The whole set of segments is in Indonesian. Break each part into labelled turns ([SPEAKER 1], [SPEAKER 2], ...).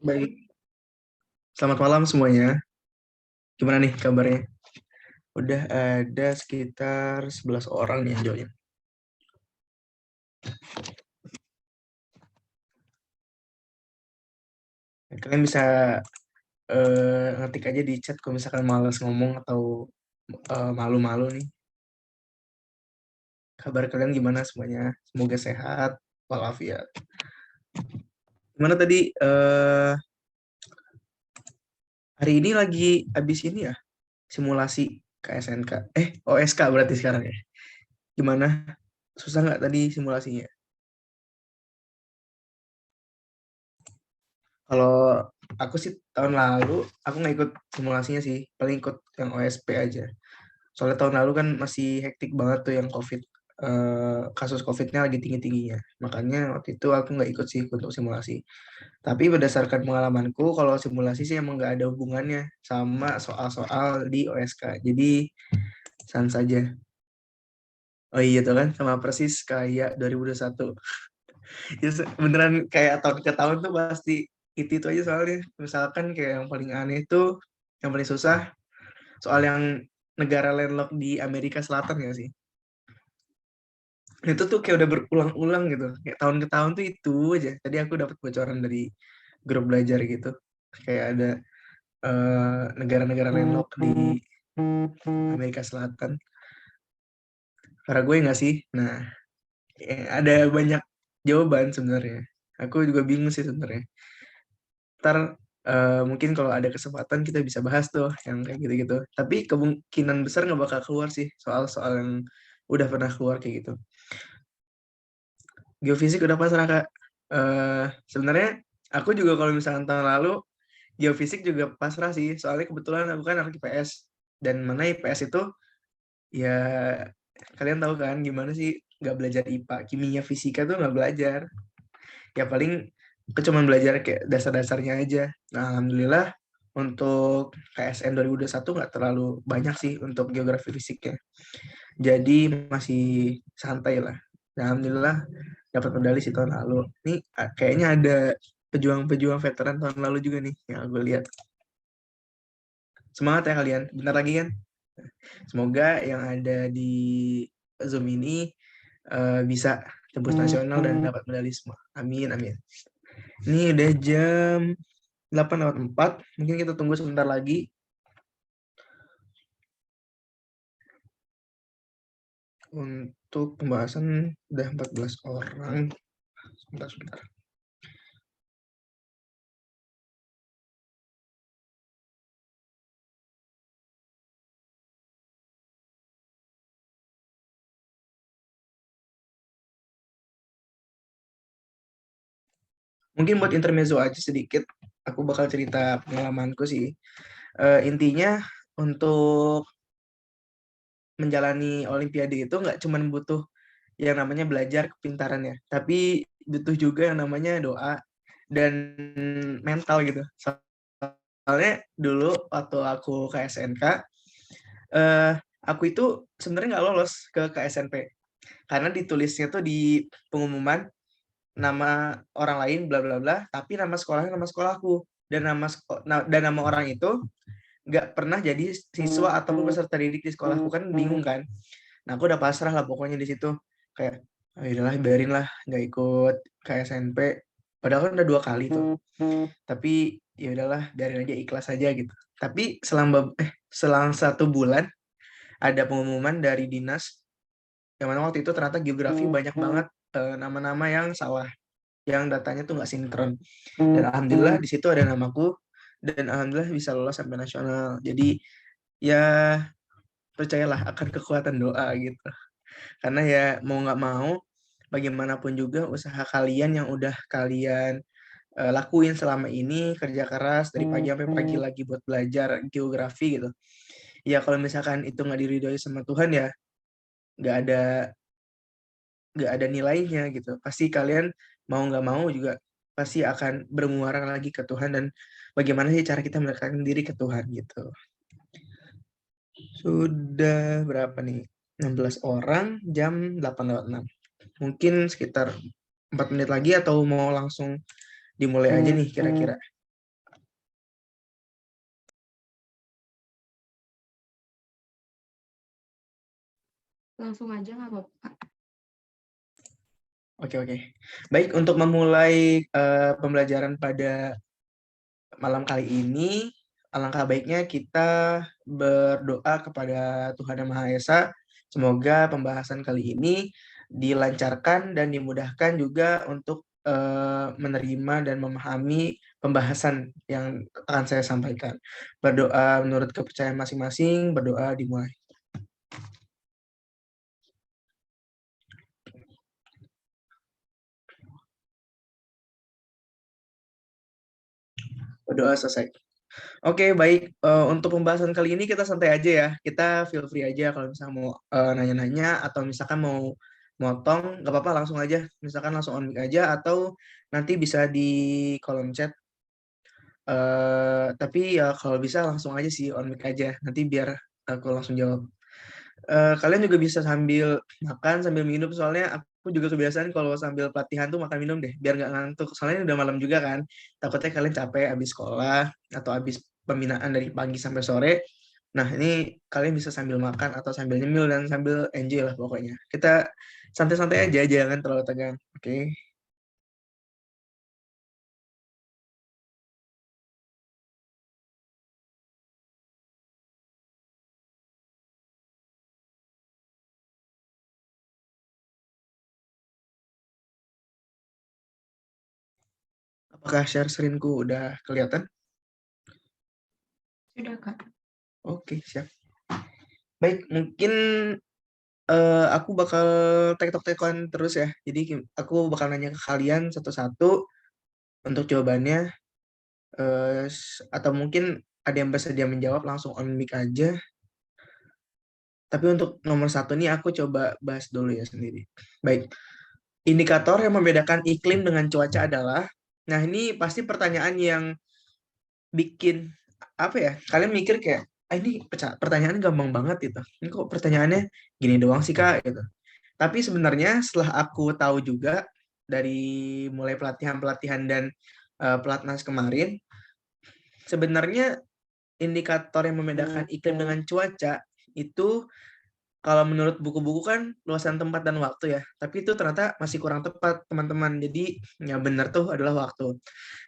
[SPEAKER 1] Baik, selamat malam semuanya. Gimana nih kabarnya? Udah ada sekitar 11 orang nih yang join. Kalian bisa ngetik aja di chat kalau misalkan malas ngomong atau malu-malu nih. Kabar kalian gimana semuanya? Semoga sehat walafiat. Gimana tadi hari ini lagi habis ini ya simulasi KSNK. OSK berarti sekarang ya. Gimana? Susah nggak tadi simulasinya? Kalau aku sih tahun lalu aku nggak ikut simulasinya sih, paling ikut yang OSP aja. Soalnya tahun lalu kan masih hektik banget tuh yang COVID, kasus COVID-nya lagi tinggi-tingginya. Makanya waktu itu aku nggak ikut sih untuk simulasi. Tapi berdasarkan pengalamanku, kalau simulasi sih emang nggak ada hubungannya sama soal-soal di OSK. Jadi sans saja. Oh iya tuh kan, sama persis kayak 2021. Ya, beneran kayak tahun ke tahun tuh pasti itu aja soalnya. Misalkan kayak yang paling aneh itu, yang paling susah, soal yang negara landlocked di Amerika Selatan ya sih. Itu tuh kayak udah berulang-ulang gitu. Kayak tahun ke tahun tuh itu aja. Tadi aku dapat bocoran dari grup belajar gitu. Kayak ada negara-negara landlocked di Amerika Selatan. Paraguay nggak sih? Nah, ada banyak jawaban sebenarnya. Aku juga bingung sih sebenarnya. Ntar mungkin kalau ada kesempatan kita bisa bahas tuh yang kayak gitu-gitu. Tapi kemungkinan besar nggak bakal keluar sih soal-soal yang udah pernah keluar kayak gitu. Geofisik udah pasrah Kak. Sebenarnya aku juga kalau misalkan tahun lalu geofisik juga pasrah sih. Soalnya kebetulan aku kan anak IPS dan mana IPS itu ya kalian tahu kan gimana sih nggak belajar IPA, kimia, fisika tuh nggak belajar. Ya paling aku cuma belajar kayak dasar-dasarnya aja. Nah, alhamdulillah untuk KSN 2021 nggak terlalu banyak sih untuk geografi fisiknya. Jadi masih santai lah. Nah, alhamdulillah dapat medali sih tahun lalu. Nih kayaknya ada pejuang-pejuang veteran tahun lalu juga nih yang aku lihat. Semangat ya kalian. Bentar lagi kan. Semoga yang ada di Zoom ini bisa tembus nasional dan dapat medali semua. Amin, amin. Ini udah jam 8:04. Mungkin kita tunggu sebentar lagi. Untuk pembahasan udah 14 orang. Sebentar, sebentar. Mungkin buat intermezzo aja sedikit. Aku bakal cerita pengalamanku sih. Intinya untuk menjalani Olimpiade itu nggak cuma butuh yang namanya belajar kepintarannya, tapi butuh juga yang namanya doa dan mental gitu. Soalnya dulu waktu aku ke SNK, eh, aku itu sebenarnya nggak lolos ke KSNP karena ditulisnya tuh di pengumuman nama orang lain bla bla bla, tapi nama sekolahnya nama sekolahku dan dan nama orang itu nggak pernah jadi siswa ataupun peserta didik di sekolahku, kan bingung kan. Nah, aku udah pasrah lah pokoknya di situ. Kayak, "Ah, yaudahlah, biarin lah, nggak ikut KSNP." Padahal kan udah 2 kali tuh. Tapi ya udahlah, biarin aja, ikhlas aja gitu. Tapi selang 1 bulan ada pengumuman dari dinas, yang mana waktu itu ternyata geografi banyak banget nama-nama yang salah, yang datanya tuh nggak sinkron. Dan alhamdulillah di situ ada namaku, dan alhamdulillah bisa lolos sampai nasional. Jadi ya percayalah akan kekuatan doa gitu. Karena ya mau nggak mau, bagaimanapun juga usaha kalian yang udah kalian lakuin selama ini, kerja keras dari pagi sampai pagi lagi buat belajar geografi gitu. Ya kalau misalkan itu nggak diridhoi sama Tuhan ya nggak ada nggak ada nilainya gitu. Pasti kalian mau nggak mau juga pasti akan bermuara lagi ke Tuhan, dan bagaimana sih cara kita mendekatkan diri ke Tuhan gitu. Sudah berapa nih? 16 orang, jam 8:06. Mungkin sekitar 4 menit lagi atau mau langsung dimulai aja nih kira-kira.
[SPEAKER 2] Langsung aja nggak apa-apa.
[SPEAKER 1] Oke, oke. Baik, untuk memulai pembelajaran pada malam kali ini, alangkah baiknya kita berdoa kepada Tuhan Yang Maha Esa. Semoga pembahasan kali ini dilancarkan dan dimudahkan juga untuk menerima dan memahami pembahasan yang akan saya sampaikan. Berdoa menurut kepercayaan masing-masing, berdoa dimulai. Berdoa selesai. Oke, baik. Untuk pembahasan kali ini kita santai aja ya. Kita feel free aja kalau misalnya mau nanya-nanya atau misalkan mau motong, nggak apa-apa langsung aja. Misalkan langsung on mic aja atau nanti bisa di kolom chat. Tapi ya kalau bisa langsung aja sih on mic aja. Nanti biar aku langsung jawab. Kalian juga bisa sambil makan, sambil minum. Soalnya aku juga kebiasaan kalau sambil pelatihan tuh makan minum deh, biar nggak ngantuk. Soalnya ini udah malam juga kan. Takutnya kalian capek habis sekolah atau habis pembinaan dari pagi sampai sore. Nah, ini kalian bisa sambil makan atau sambil nyemil dan sambil enjoy lah pokoknya. Kita santai-santai aja, jangan terlalu tegang. Oke. Apakah share screen-ku udah kelihatan?
[SPEAKER 2] Sudah, Kak.
[SPEAKER 1] Oke, siap. Baik, mungkin aku bakal tektok-tekokan terus ya. Jadi aku bakal nanya ke kalian satu-satu untuk jawabannya. Atau mungkin ada yang bersedia menjawab langsung on mic aja. Tapi untuk nomor satu nih aku coba bahas dulu ya sendiri. Baik, indikator yang membedakan iklim dengan cuaca adalah, nah ini pasti pertanyaan yang bikin apa ya? Kalian mikir kayak, ah ini pertanyaan gampang banget gitu. Ini kok pertanyaannya gini doang sih Kak gitu. Tapi sebenarnya setelah aku tahu juga dari mulai pelatihan-pelatihan dan pelatnas kemarin, sebenarnya indikator yang membedakan iklim dengan cuaca itu kalau menurut buku-buku kan luasan tempat dan waktu ya. Tapi itu ternyata masih kurang tepat, teman-teman. Jadi yang benar tuh adalah waktu.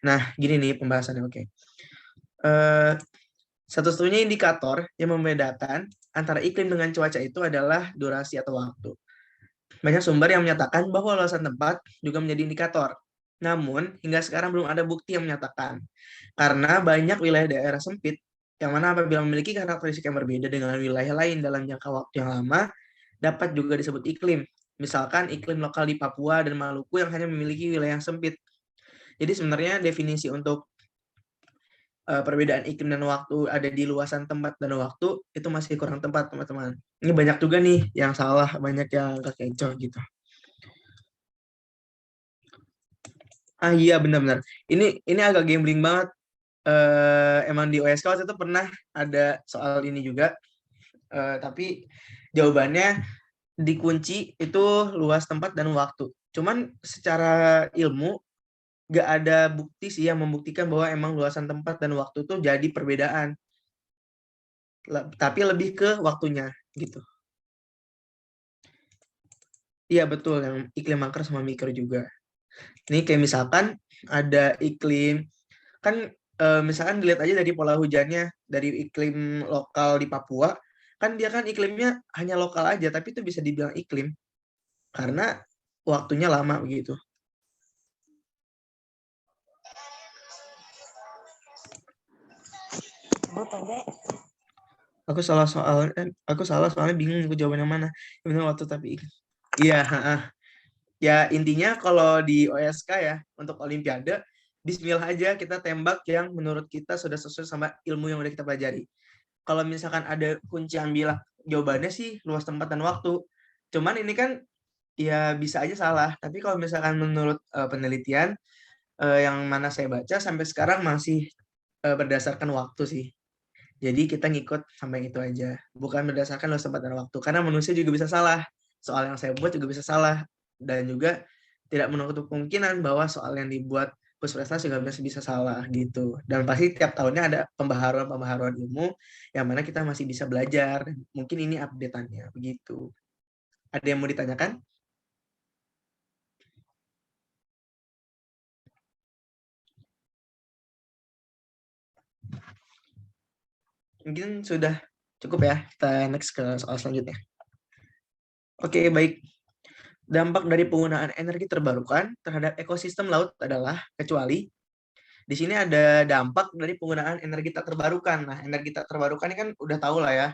[SPEAKER 1] Nah, gini nih pembahasannya, oke. Eh, Satu-satunya indikator yang membedakan antara iklim dengan cuaca itu adalah durasi atau waktu. Banyak sumber yang menyatakan bahwa luasan tempat juga menjadi indikator. Namun, hingga sekarang belum ada bukti yang menyatakan. Karena banyak wilayah daerah sempit, yang mana apabila memiliki karakteristik yang berbeda dengan wilayah lain dalam jangka waktu yang lama, dapat juga disebut iklim. Misalkan iklim lokal di Papua dan Maluku yang hanya memiliki wilayah yang sempit. Jadi sebenarnya definisi untuk perbedaan iklim dan waktu ada di luasan tempat dan waktu itu masih kurang tepat, teman-teman. Ini banyak juga nih yang salah, banyak yang kekecoh gitu. Ah iya benar-benar. Ini agak gambling banget. Emang di OSK waktu itu pernah ada soal ini juga. Tapi jawabannya dikunci itu luas tempat dan waktu. Cuman secara ilmu gak ada bukti sih yang membuktikan bahwa emang luasan tempat dan waktu itu jadi perbedaan. Tapi lebih ke waktunya gitu. Iya betul yang iklim makro sama mikro juga. Ini kayak misalkan ada iklim kan misalkan dilihat aja dari pola hujannya dari iklim lokal di Papua kan dia kan iklimnya hanya lokal aja tapi itu bisa dibilang iklim karena waktunya lama begitu. Aku salah soalnya bingung aku jawaban yang mana. Benar waktu tapi iya, ya intinya kalau di OSK ya untuk Olimpiade Bismillah aja kita tembak yang menurut kita sudah sesuai sama ilmu yang udah kita pelajari. Kalau misalkan ada kunci yang bilang jawabannya sih luas tempat dan waktu. Cuman ini kan ya bisa aja salah. Tapi kalau misalkan menurut penelitian yang mana saya baca sampai sekarang masih berdasarkan waktu sih. Jadi kita ngikut sampai itu aja. Bukan berdasarkan luas tempat dan waktu. Karena manusia juga bisa salah. Soal yang saya buat juga bisa salah. Dan juga tidak menutup kemungkinan bahwa soal yang dibuat Pusprestas juga bisa salah gitu. Dan pasti tiap tahunnya ada pembaharuan ilmu yang mana kita masih bisa belajar. Mungkin ini update-annya begitu. Ada yang mau ditanyakan? Mungkin sudah cukup ya. Kita next ke soal selanjutnya. Oke, baik. Dampak dari penggunaan energi terbarukan terhadap ekosistem laut adalah kecuali di sini ada dampak dari penggunaan energi tak terbarukan. Nah, energi tak terbarukan ini kan udah tahu lah ya.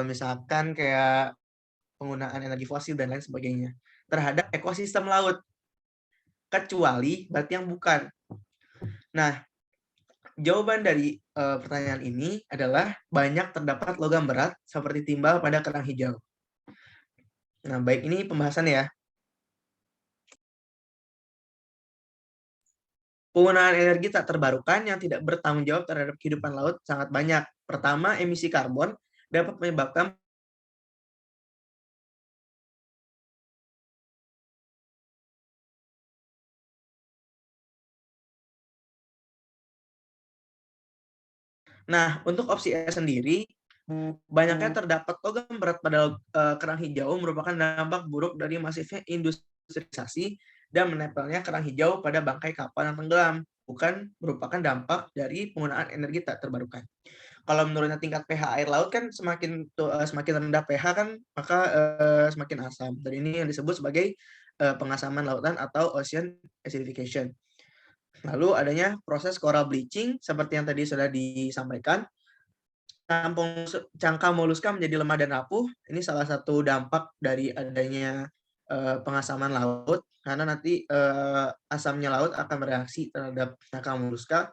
[SPEAKER 1] Misalkan kayak penggunaan energi fosil dan lain sebagainya terhadap ekosistem laut. Kecuali berarti yang bukan. Nah, jawaban dari pertanyaan ini adalah banyak terdapat logam berat seperti timbal pada kerang hijau. Nah, baik ini pembahasan ya. Penggunaan energi tak terbarukan yang tidak bertanggung jawab terhadap kehidupan laut sangat banyak. Pertama, emisi karbon dapat menyebabkan Nah, untuk opsi E sendiri, banyaknya terdapat logam berat pada kerang hijau merupakan dampak buruk dari masifnya industrialisasi dan menempelnya kerang hijau pada bangkai kapal yang tenggelam, bukan merupakan dampak dari penggunaan energi tak terbarukan. Kalau menurunnya tingkat pH air laut kan semakin rendah pH kan maka semakin asam. Dan ini yang disebut sebagai pengasaman lautan atau ocean acidification. Lalu adanya proses coral bleaching seperti yang tadi sudah disampaikan. Cangkang moluska menjadi lemah dan rapuh. Ini salah satu dampak dari adanya pengasaman laut karena nanti asamnya laut akan bereaksi terhadap cangkang moluska.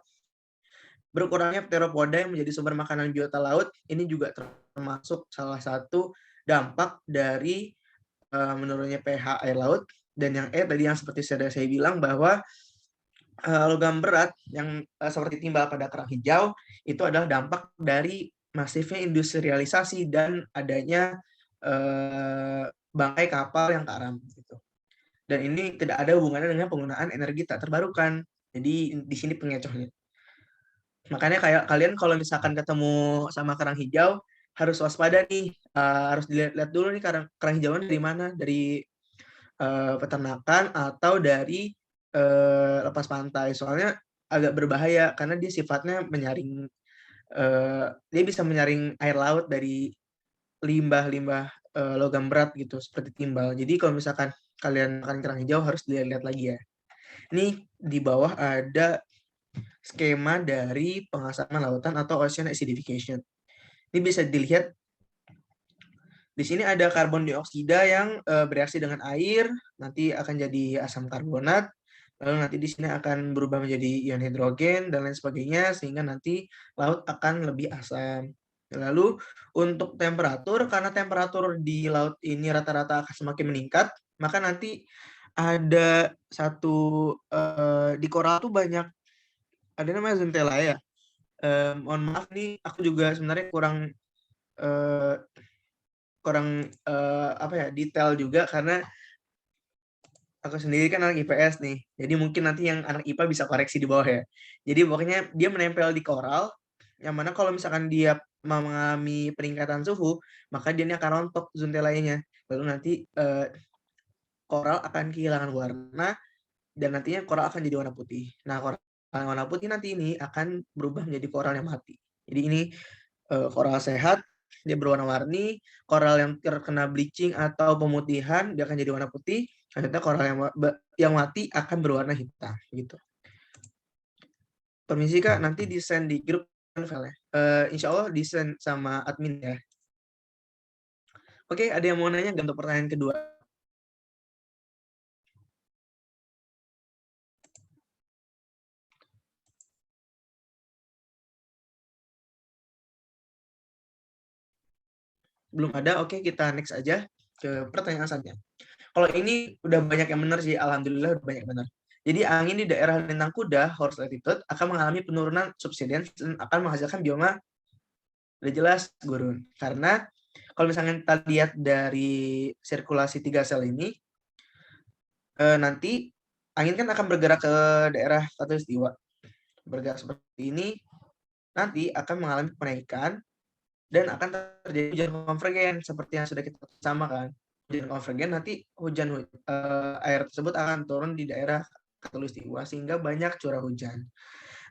[SPEAKER 1] Berkurangnya pteropoda yang menjadi sumber makanan biota laut ini juga termasuk salah satu dampak dari menurunnya pH air laut. Dan yang tadi yang seperti saya bilang bahwa logam berat yang seperti timbal pada kerang hijau itu adalah dampak dari masifnya industrialisasi dan adanya bangkai kapal yang karam gitu. Dan ini tidak ada hubungannya dengan penggunaan energi tak terbarukan. Jadi di sini pengecohnya. Makanya kayak kalian kalau misalkan ketemu sama kerang hijau harus waspada nih, harus dilihat dulu nih kerang hijauan dari mana, dari peternakan atau dari lepas pantai. Soalnya agak berbahaya karena dia sifatnya menyaring, dia bisa menyaring air laut dari limbah-limbah logam berat gitu seperti timbal. Jadi kalau misalkan kalian makan kerang hijau harus dilihat lagi ya. Ini di bawah ada skema dari pengasaman lautan atau ocean acidification. Ini bisa dilihat di sini ada karbon dioksida yang bereaksi dengan air, nanti akan jadi asam karbonat, lalu nanti di sini akan berubah menjadi ion hidrogen dan lain sebagainya, sehingga nanti laut akan lebih asam. Lalu untuk temperatur, karena temperatur di laut ini rata-rata akan semakin meningkat, maka nanti ada satu di koral tuh banyak ada namanya Zentela ya. Mohon maaf nih, aku juga sebenarnya kurang eh, apa ya detail juga karena aku sendiri kan anak IPS nih. Jadi mungkin nanti yang anak IPA bisa koreksi di bawah ya. Jadi pokoknya dia menempel di koral, yang mana kalau misalkan dia mengalami peningkatan suhu, maka dia ini akan rontok zooxanthellanya. Lalu nanti koral akan kehilangan warna dan nantinya koral akan jadi warna putih. Nah, koral warna putih nanti ini akan berubah menjadi koral yang mati. Jadi ini koral sehat dia berwarna-warni, koral yang terkena bleaching atau pemutihan dia akan jadi warna putih, ternyata koral yang mati akan berwarna hitam gitu. Permisi Kak, nanti di-send di grup file-nya. Insya Allah di-send sama admin ya. Oke, ada yang mau nanya nggak untuk pertanyaan kedua? Belum ada, oke kita next aja ke pertanyaan selanjutnya. Kalau ini udah banyak yang benar sih, alhamdulillah udah banyak benar. Jadi angin di daerah lintang kuda, horse latitude, akan mengalami penurunan subsidence dan akan menghasilkan bioma udah jelas gurun. Karena kalau misalnya kita lihat dari sirkulasi 3 sel ini, nanti angin kan akan bergerak ke daerah khatulistiwa. Bergerak seperti ini, nanti akan mengalami penaikan dan akan terjadi hujan konvergen seperti yang sudah kita samakan. hujan konvergen, nanti air tersebut akan turun di daerah khatulistiwa sehingga banyak curah hujan.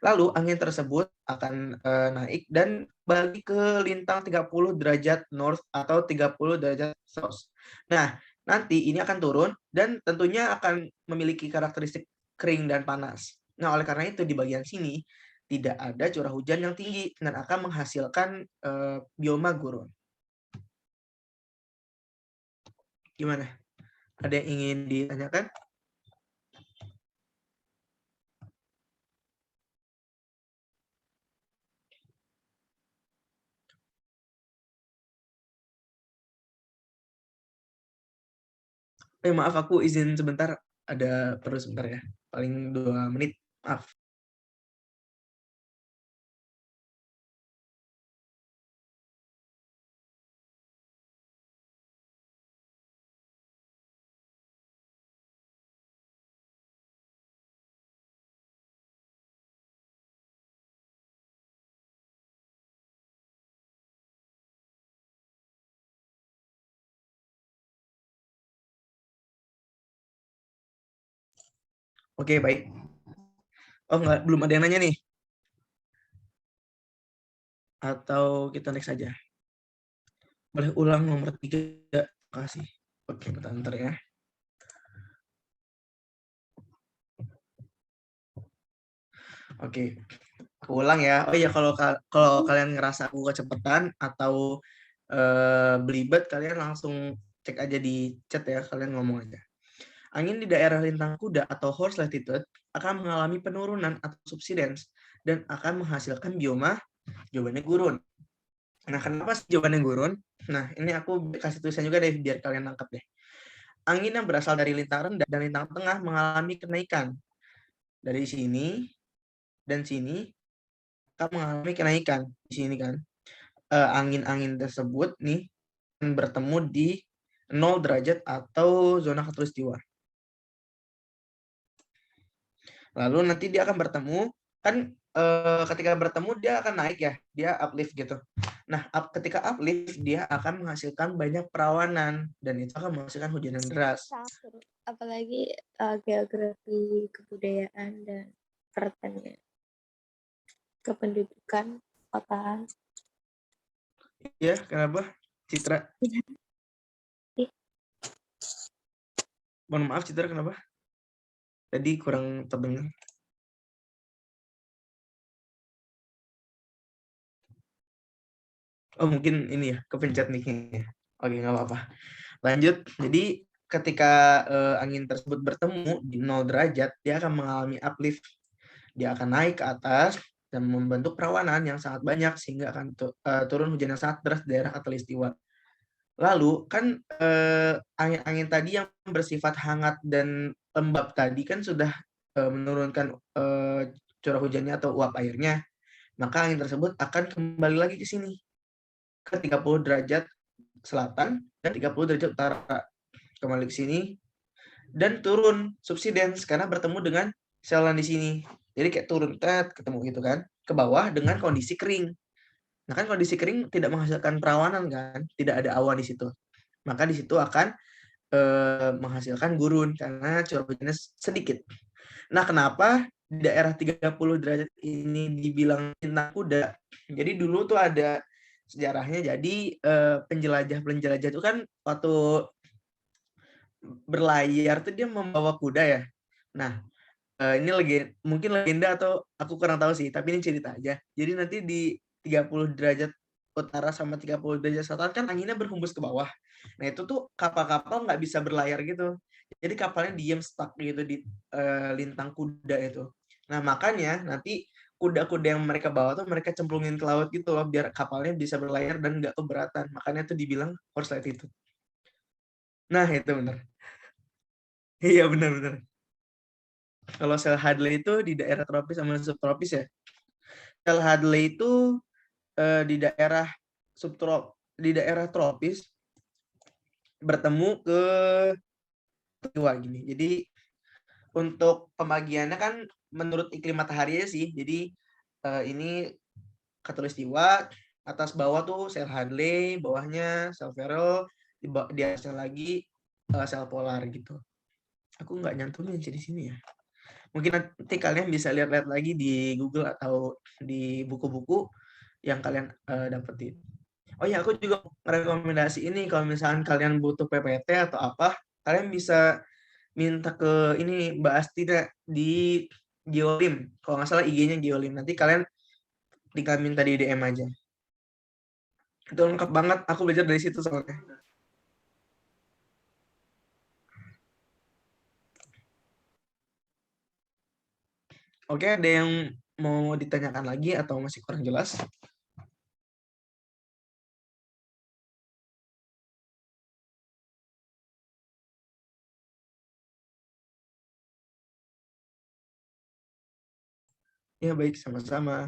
[SPEAKER 1] Lalu angin tersebut akan naik dan balik ke lintang 30 derajat north atau 30 derajat south. Nah, nanti ini akan turun dan tentunya akan memiliki karakteristik kering dan panas. Nah, oleh karena itu di bagian sini tidak ada curah hujan yang tinggi dan akan menghasilkan bioma gurun. Gimana? Ada yang ingin ditanyakan? Maaf, aku izin sebentar. Ada perlu sebentar ya. Paling 2 menit. Maaf. Oke, baik. Oh, enggak, belum ada yang nanya nih. Atau kita next saja. Boleh ulang nomor 3. Makasih. Oke, bentar ya. Oke, aku ulang ya. Oh iya, kalau kalian ngerasa aku kecepatan atau belibet, kalian langsung cek aja di chat ya, kalian ngomong aja. Angin di daerah lintang kuda atau horse latitude akan mengalami penurunan atau subsidence dan akan menghasilkan bioma jawabannya gurun. Nah, kenapa sih jawabannya gurun? Nah, ini aku kasih tulisan juga deh biar kalian nangkep deh. Angin yang berasal dari lintang rendah dan lintang tengah mengalami kenaikan. Dari sini dan sini akan mengalami kenaikan. Di sini kan. Angin-angin tersebut nih bertemu di 0 derajat atau zona khatulistiwa. Lalu nanti dia akan bertemu, kan ketika bertemu dia akan naik ya, dia uplift gitu. Nah, ketika uplift dia akan menghasilkan banyak perawanan dan itu akan menghasilkan hujan yang deras.
[SPEAKER 2] Apalagi geografi, kebudayaan, dan pertanian, kependudukan, kota.
[SPEAKER 1] Ya, kenapa? Citra. Mohon maaf Citra, kenapa? Tadi kurang terdengar. Oh, mungkin ini ya, kepencet mic-nya. Oke, nggak apa-apa. Lanjut. Jadi ketika angin tersebut bertemu di 0 derajat, dia akan mengalami uplift. Dia akan naik ke atas dan membentuk perawanan yang sangat banyak sehingga akan turun hujan yang sangat deras di daerah khatulistiwa. Lalu kan angin-angin tadi yang bersifat hangat dan lembab tadi kan sudah menurunkan curah hujannya atau uap airnya. Maka angin tersebut akan kembali lagi ke sini ke 30 derajat selatan dan 30 derajat utara. Kembali ke sini dan turun subsidence karena bertemu dengan selan di sini. Jadi kayak turun ketemu gitu kan ke bawah dengan kondisi kering. Nah, kan kondisi kering tidak menghasilkan perawanan kan, tidak ada awan di situ. Maka di situ akan menghasilkan gurun karena curah hujannya sedikit. Nah, kenapa di daerah 30 derajat ini dibilang lintang kuda? Jadi dulu tuh ada sejarahnya. Jadi penjelajah-penjelajah itu kan waktu berlayar tuh dia membawa kuda ya. Nah, ini mungkin legenda atau aku kurang tahu sih, tapi ini cerita aja. Jadi nanti di 30 derajat utara sama 30 derajat selatan kan anginnya berhembus ke bawah. Nah, itu tuh kapal-kapal nggak bisa berlayar gitu. Jadi kapalnya diem stuck gitu di lintang kuda itu. Nah, makanya nanti kuda-kuda yang mereka bawa tuh mereka cemplungin ke laut gitu loh biar kapalnya bisa berlayar dan nggak keberatan. Makanya itu dibilang horse itu. Nah, itu benar. Iya, benar-benar. Kalau sel Hadley itu di daerah tropis sama subtropis ya. Sel Hadley itu di daerah di daerah tropis bertemu ke dua gini. Jadi untuk pembagiannya kan menurut iklim matahari sih. Jadi ini khatulistiwa, atas bawah tuh sel Hadley, bawahnya sel Ferrel, di atasnya lagi sel polar gitu. Aku nggak nyantumin sih di sini ya. Mungkin nanti kalian bisa lihat-lihat lagi di Google atau di buku-buku yang kalian dapetin. Oh ya, aku juga rekomendasi ini kalau misalkan kalian butuh PPT atau apa, kalian bisa minta ke ini Mbak Astina di Geolim. Kalau nggak salah IG-nya Geolim. Nanti kalian tinggal minta di DM aja. Itu lengkap banget. Aku belajar dari situ soalnya. Oke, ada yang mau ditanyakan lagi atau masih kurang jelas? Ya baik, sama-sama.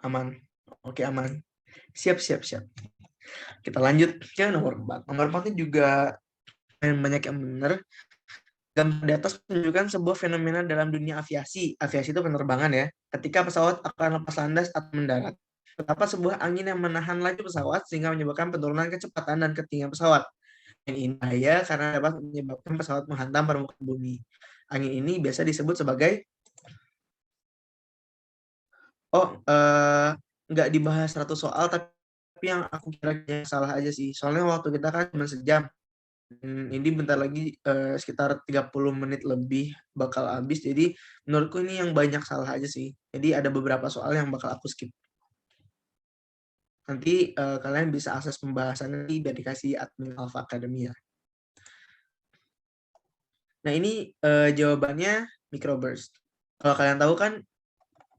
[SPEAKER 1] Aman. Oke, aman. Siap, siap, siap. Kita lanjut ke nomor 4. Nomor 4 ini juga banyak yang benar. Gambar di atas menunjukkan sebuah fenomena dalam dunia aviasi. Aviasi itu penerbangan ya. Ketika pesawat akan lepas landas atau mendarat. Betapa sebuah angin yang menahan laju pesawat sehingga menyebabkan penurunan kecepatan dan ketinggian pesawat. Angin ini bahaya karena dapat menyebabkan pesawat menghantam permukaan bumi. Angin ini biasa disebut sebagai nggak dibahas 100 soal, tapi yang aku kira salah aja sih. Soalnya waktu kita kan cuma sejam. Ini bentar lagi sekitar 30 menit lebih bakal habis. Jadi menurutku ini yang banyak salah aja sih. Jadi ada beberapa soal yang bakal aku skip. Nanti kalian bisa akses pembahasannya di dedikasi admin Alpha Academy ya. Nah ini jawabannya microburst. Kalau kalian tahu kan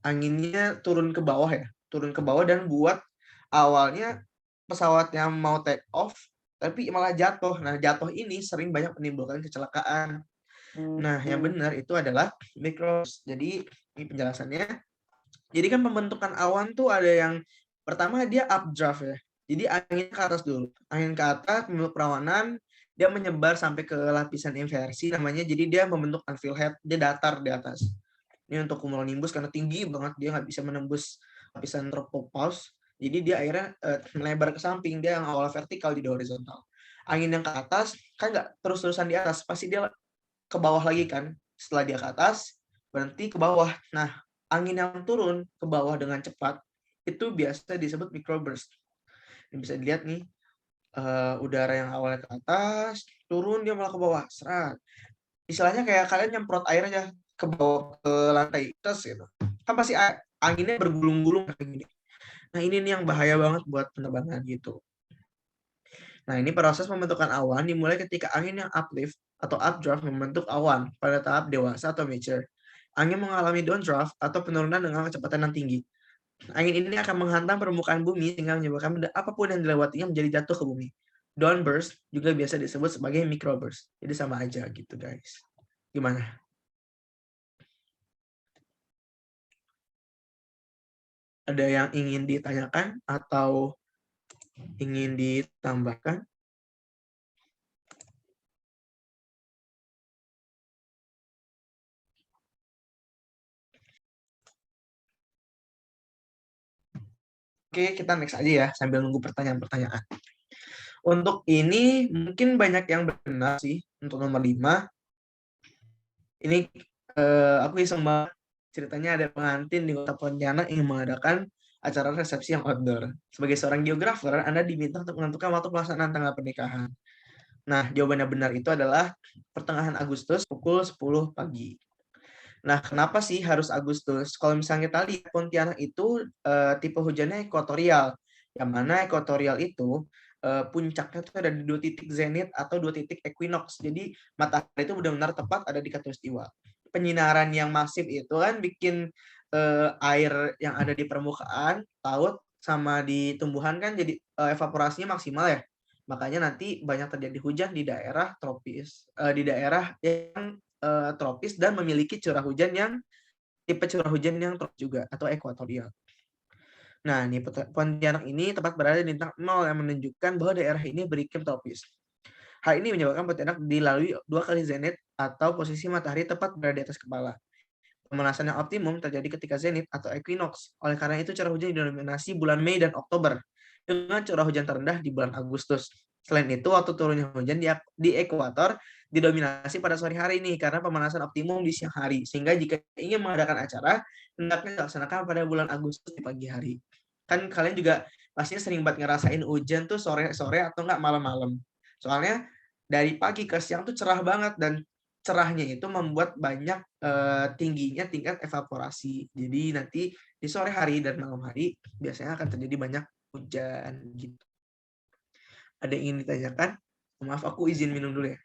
[SPEAKER 1] anginnya turun ke bawah ya. Turun ke bawah dan buat awalnya pesawat yang mau take off tapi malah jatuh. Nah, jatuh ini sering banyak menimbulkan kecelakaan. Nah, yang benar itu adalah microburst. Jadi, ini penjelasannya. Jadi kan pembentukan awan tuh ada yang pertama dia updraft ya. Jadi angin ke atas dulu. Angin ke atas membentuk perawanan, dia menyebar sampai ke lapisan inversi namanya. Jadi dia membentuk anvil head, dia datar di atas. Ini untuk cumulonimbus karena tinggi banget, dia nggak bisa menembus lapisan tropopause. Jadi dia akhirnya melebar ke samping, dia yang awal vertikal di horizontal. Angin yang ke atas kan nggak terus-terusan di atas, pasti dia ke bawah lagi kan. Setelah dia ke atas, berhenti ke bawah. Nah, angin yang turun ke bawah dengan cepat itu biasa disebut microburst. Ini bisa dilihat nih, udara yang awalnya ke atas, turun dia malah ke bawah. Serat. Istilahnya kayak kalian nyemprot air aja ke bawah ke lantai tes gitu. Kan pasti anginnya bergulung-gulung kayak gini. Nah, ini nih yang bahaya banget buat penerbangan gitu. Nah, ini proses pembentukan awan dimulai ketika angin yang uplift atau updraft membentuk awan pada tahap dewasa atau mature. Angin mengalami downdraft atau penurunan dengan kecepatan yang tinggi. Angin ini akan menghantam permukaan bumi sehingga menyebabkan benda apapun yang dilewatinya menjadi jatuh ke bumi. Downburst juga biasa disebut sebagai microburst. Jadi sama aja gitu guys. Gimana? Ada yang ingin ditanyakan atau ingin ditambahkan? Oke, kita next aja ya sambil nunggu pertanyaan-pertanyaan. Untuk ini mungkin banyak yang benar sih untuk nomor 5. Ini aku iseng banget. Ceritanya ada pengantin di kota Pontianak yang mengadakan acara resepsi yang outdoor. Sebagai seorang geografer, Anda diminta untuk menentukan waktu pelaksanaan tanggal pernikahan. Nah, jawabannya benar itu adalah pertengahan Agustus pukul 10 pagi. Nah, kenapa sih harus Agustus? Kalau misalnya kita lihat Pontianak itu tipe hujannya ekuatorial. Yang mana ekuatorial itu puncaknya itu ada di 2 titik zenit atau 2 titik equinox. Jadi matahari itu benar-benar tepat ada di khatulistiwa. Penyinaran yang masif itu kan bikin air yang ada di permukaan laut sama di tumbuhan kan jadi evaporasinya maksimal ya. Makanya nanti banyak terjadi hujan di daerah tropis, di daerah yang tropis dan memiliki curah hujan yang tipe curah hujan yang tropis juga atau ekuatorial. Nah, nih Pontianak ini tepat berada di bintang 0 yang menunjukkan bahwa daerah ini beriklim tropis. Hal ini menyebabkan Pontianak dilalui 2 kali zenit atau posisi matahari tepat berada di atas kepala. Pemanasan yang optimum terjadi ketika zenit atau equinox. Oleh karena itu curah hujan didominasi bulan Mei dan Oktober dengan curah hujan terendah di bulan Agustus. Selain itu, waktu turunnya hujan di ekuator didominasi pada sore hari nih, karena pemanasan optimum di siang hari. Sehingga jika ingin mengadakan acara, hendaknya dilaksanakan pada bulan Agustus di pagi hari. Kan kalian juga pastinya sering banget ngerasain hujan tuh sore-sore atau enggak malam-malam. Soalnya dari pagi ke siang tuh cerah banget, dan cerahnya itu membuat banyak tingginya tingkat evaporasi. Jadi nanti di sore hari dan malam hari biasanya akan terjadi banyak hujan gitu. Ada yang ingin ditanyakan? Maaf, aku izin minum dulu ya.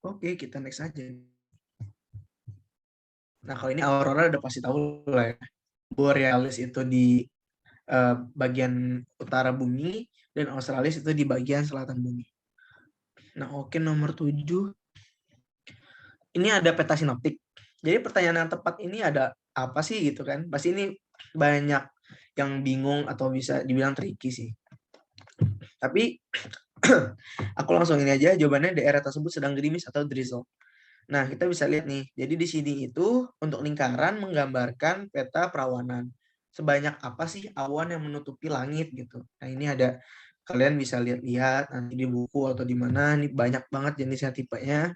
[SPEAKER 1] Oke, kita next aja. Nah, kalau ini aurora udah pasti tahu lah ya. Borealis itu di bagian utara bumi, dan australis itu di bagian selatan bumi. Nah, oke, nomor 7. Ini ada peta sinoptik. Jadi pertanyaan yang tepat ini ada apa sih gitu kan? Pasti ini banyak yang bingung atau bisa dibilang tricky sih. Tapi aku langsung ini aja, jawabannya daerah tersebut sedang gerimis atau drizzle. Nah, kita bisa lihat nih. Jadi di sini itu untuk lingkaran menggambarkan peta perawanan. Sebanyak apa sih awan yang menutupi langit gitu. Nah, ini ada, kalian bisa lihat-lihat nanti di buku atau di mana. Ini banyak banget jenisnya, tipenya.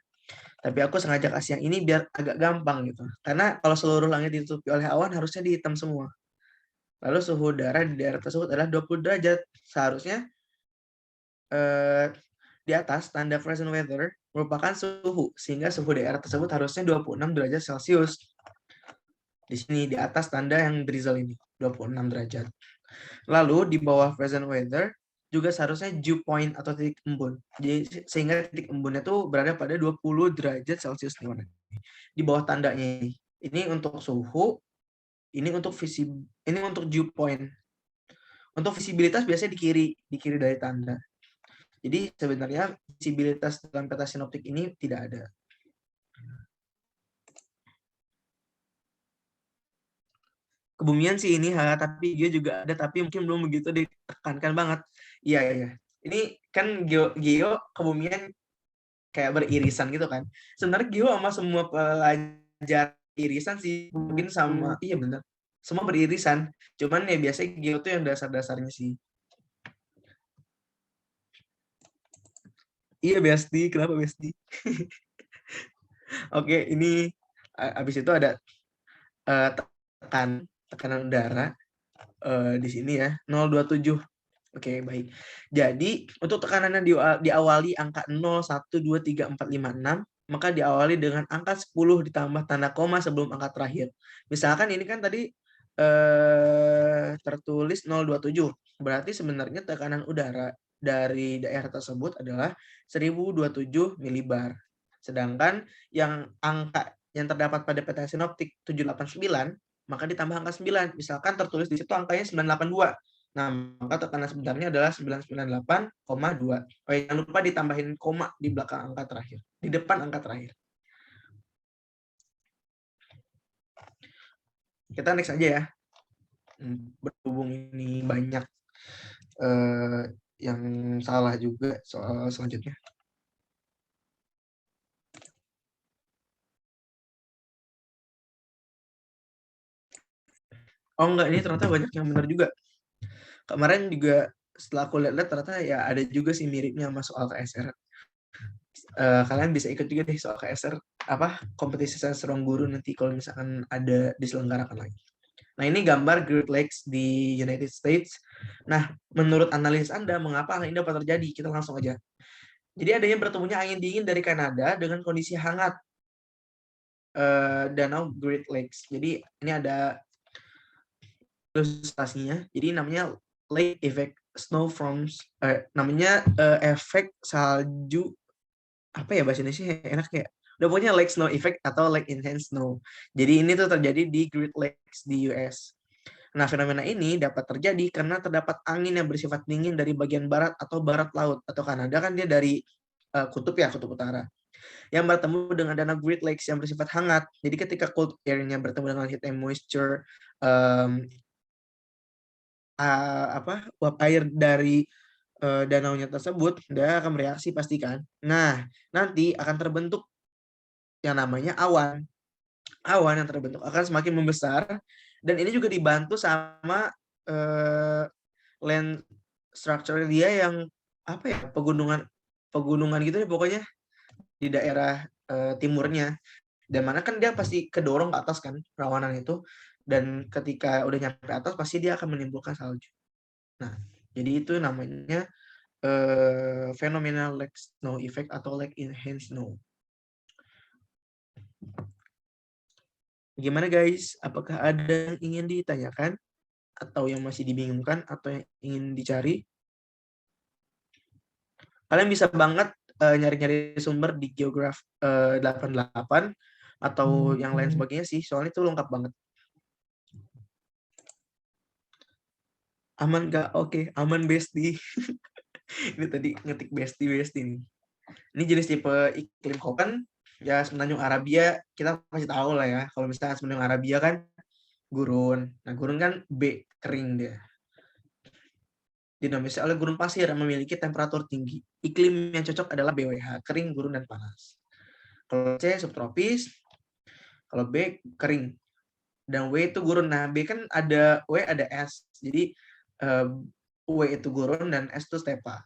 [SPEAKER 1] Tapi aku sengaja kasih yang ini biar agak gampang gitu. Karena kalau seluruh langit ditutupi oleh awan harusnya hitam semua. Lalu suhu udara di daerah tersebut adalah 20 derajat. Seharusnya di atas tanda present weather merupakan suhu, sehingga suhu daerah tersebut harusnya 26 derajat Celcius. Di sini di atas tanda yang drizzle ini 26 derajat. Lalu di bawah present weather juga seharusnya dew point atau titik embun. Jadi sehingga titik embunnya tuh berada pada 20 derajat Celcius di bawah tandanya ini. Ini untuk suhu, ini untuk ini untuk dew point. Untuk visibilitas biasanya di kiri dari tanda. Jadi sebenarnya visibilitas dalam peta sinoptik ini tidak ada. Kebumian sih ini, tapi dia juga ada, tapi mungkin belum begitu ditekankan banget. Iya, iya. Ini kan geo kebumian kayak beririsan gitu kan. Sebenarnya geo sama semua pelajar irisan sih, mungkin sama, iya benar. Semua beririsan. Cuman ya biasanya geo tuh yang dasar-dasarnya sih. Iya, Besti. Kenapa Besti? Oke, ini habis itu ada tekanan udara di sini ya, 027. Oke, baik. Jadi untuk tekanannya diawali angka 0, 1, 2, 3, 4, 5, 6, maka diawali dengan angka 10 ditambah tanda koma sebelum angka terakhir. Misalkan ini kan tadi tertulis 027. Berarti sebenarnya tekanan udara dari daerah tersebut adalah 1027 milibar. Sedangkan yang angka yang terdapat pada peta sinoptik 789, maka ditambah angka 9. Misalkan tertulis di situ angkanya 982. Nah, maka tekanan sebenarnya adalah 998,2. Oh, jangan lupa ditambahin koma di belakang angka terakhir, di depan angka terakhir. Kita next aja ya. Berhubung ini banyak yang salah juga soal selanjutnya. Oh enggak, ini ternyata banyak yang benar juga. Kemarin juga setelah aku lihat ternyata ya ada juga sih miripnya sama soal KSR. Kalian bisa ikut juga deh soal KSR, apa, kompetisi sains ruang guru nanti kalau misalkan ada diselenggarakan lagi. Nah, ini gambar Great Lakes di United States. Nah, menurut analisis Anda, mengapa hal ini dapat terjadi? Kita langsung aja. Jadi adanya bertemunya angin dingin dari Kanada dengan kondisi hangat danau Great Lakes. Jadi ini ada ilustrasinya. Jadi namanya lake effect snow from namanya efek salju, apa ya bahasa Indonesia enak ya. Udah pokoknya lake snow effect atau lake enhanced snow. Jadi ini tuh terjadi di Great Lakes di US. Nah, fenomena ini dapat terjadi karena terdapat angin yang bersifat dingin dari bagian barat atau barat laut, atau Kanada kan dia dari kutub ya, kutub utara, yang bertemu dengan danau Great Lakes yang bersifat hangat. Jadi ketika cold air-nya bertemu dengan heat and moisture, uap air dari danaunya tersebut, dia akan bereaksi pasti kan. Nah, nanti akan terbentuk yang namanya awan. Awan yang terbentuk akan semakin membesar, dan ini juga dibantu sama land structure dia yang apa ya, pegunungan gitu ya pokoknya di daerah timurnya. Dan mana kan dia pasti kedorong ke atas kan rawanan itu, dan ketika udah nyampe atas pasti dia akan menimbulkan salju. Nah, jadi itu namanya fenomena lake snow effect atau lake enhanced snow. Gimana guys? Apakah ada yang ingin ditanyakan atau yang masih dibingungkan atau yang ingin dicari? Kalian bisa banget nyari-nyari sumber di Geograph 88 atau yang lain sebagainya sih, soalnya itu lengkap banget. Aman nggak? Oke, aman Besti. Ini tadi ngetik Besti nih. Ini jenis tipe iklim Koppen ya, Semenanjung Arabia kita pasti tahu lah ya. Kalau misalnya Semenanjung Arabia kan gurun. Nah, gurun kan B, kering dia. Dinomisasi oleh gurun pasir yang memiliki temperatur tinggi. Iklim yang cocok adalah BWH, kering, gurun, dan panas. Kalau C, subtropis. Kalau B, kering. Dan W itu gurun. Nah, B kan ada W, ada S. Jadi, W itu gurun dan S itu stepa.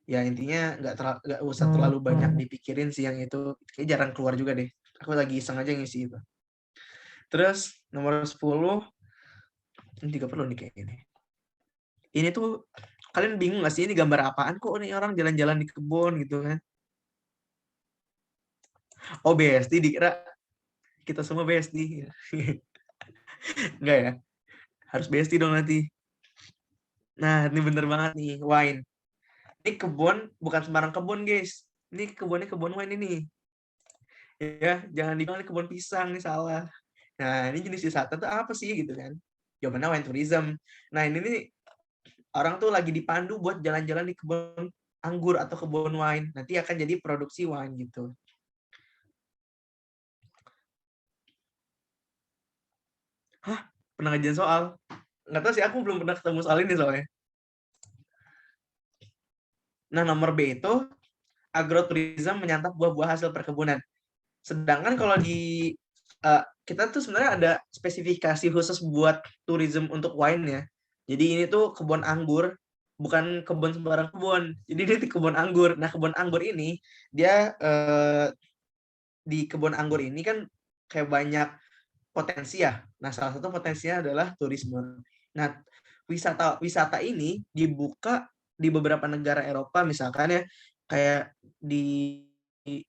[SPEAKER 1] Ya, intinya nggak usah terlalu banyak dipikirin sih yang itu. Kayaknya jarang keluar juga deh. Aku lagi iseng aja ngisi itu. Terus, nomor 10. Ini juga perlu nih kayak gini. Ini tuh kalian bingung gak sih ini gambar apaan kok nih orang jalan-jalan di kebun gitu kan? Oh, BSD dikira kita semua BSD. Enggak ya? Harus BSD dong nanti. Nah, ini bener banget nih, wine. Ini kebun bukan sembarang kebun, guys. Ini kebunnya kebun wine ini. Ya, jangan dibilang ini kebun pisang nih, salah. Nah, ini jenis wisata tuh apa sih gitu kan? Jawabannya wine tourism. Nah, ini nih orang tuh lagi dipandu buat jalan-jalan di kebun anggur atau kebun wine. Nanti akan jadi produksi wine gitu. Hah? Pernah ngajarin soal? Nggak tahu sih, aku belum pernah ketemu soal ini soalnya. Nah, nomor B itu agroturism menyantap buah-buah hasil perkebunan. Sedangkan kalau di kita tuh sebenarnya ada spesifikasi khusus buat tourism untuk wine ya. Jadi ini tuh kebun anggur, bukan kebun sembarang kebun. Jadi ini di kebun anggur. Nah, kebun anggur ini dia di kebun anggur ini kan kayak banyak potensi ya. Nah, salah satu potensinya adalah turisme. Nah, wisata ini dibuka di beberapa negara Eropa misalkan ya, kayak di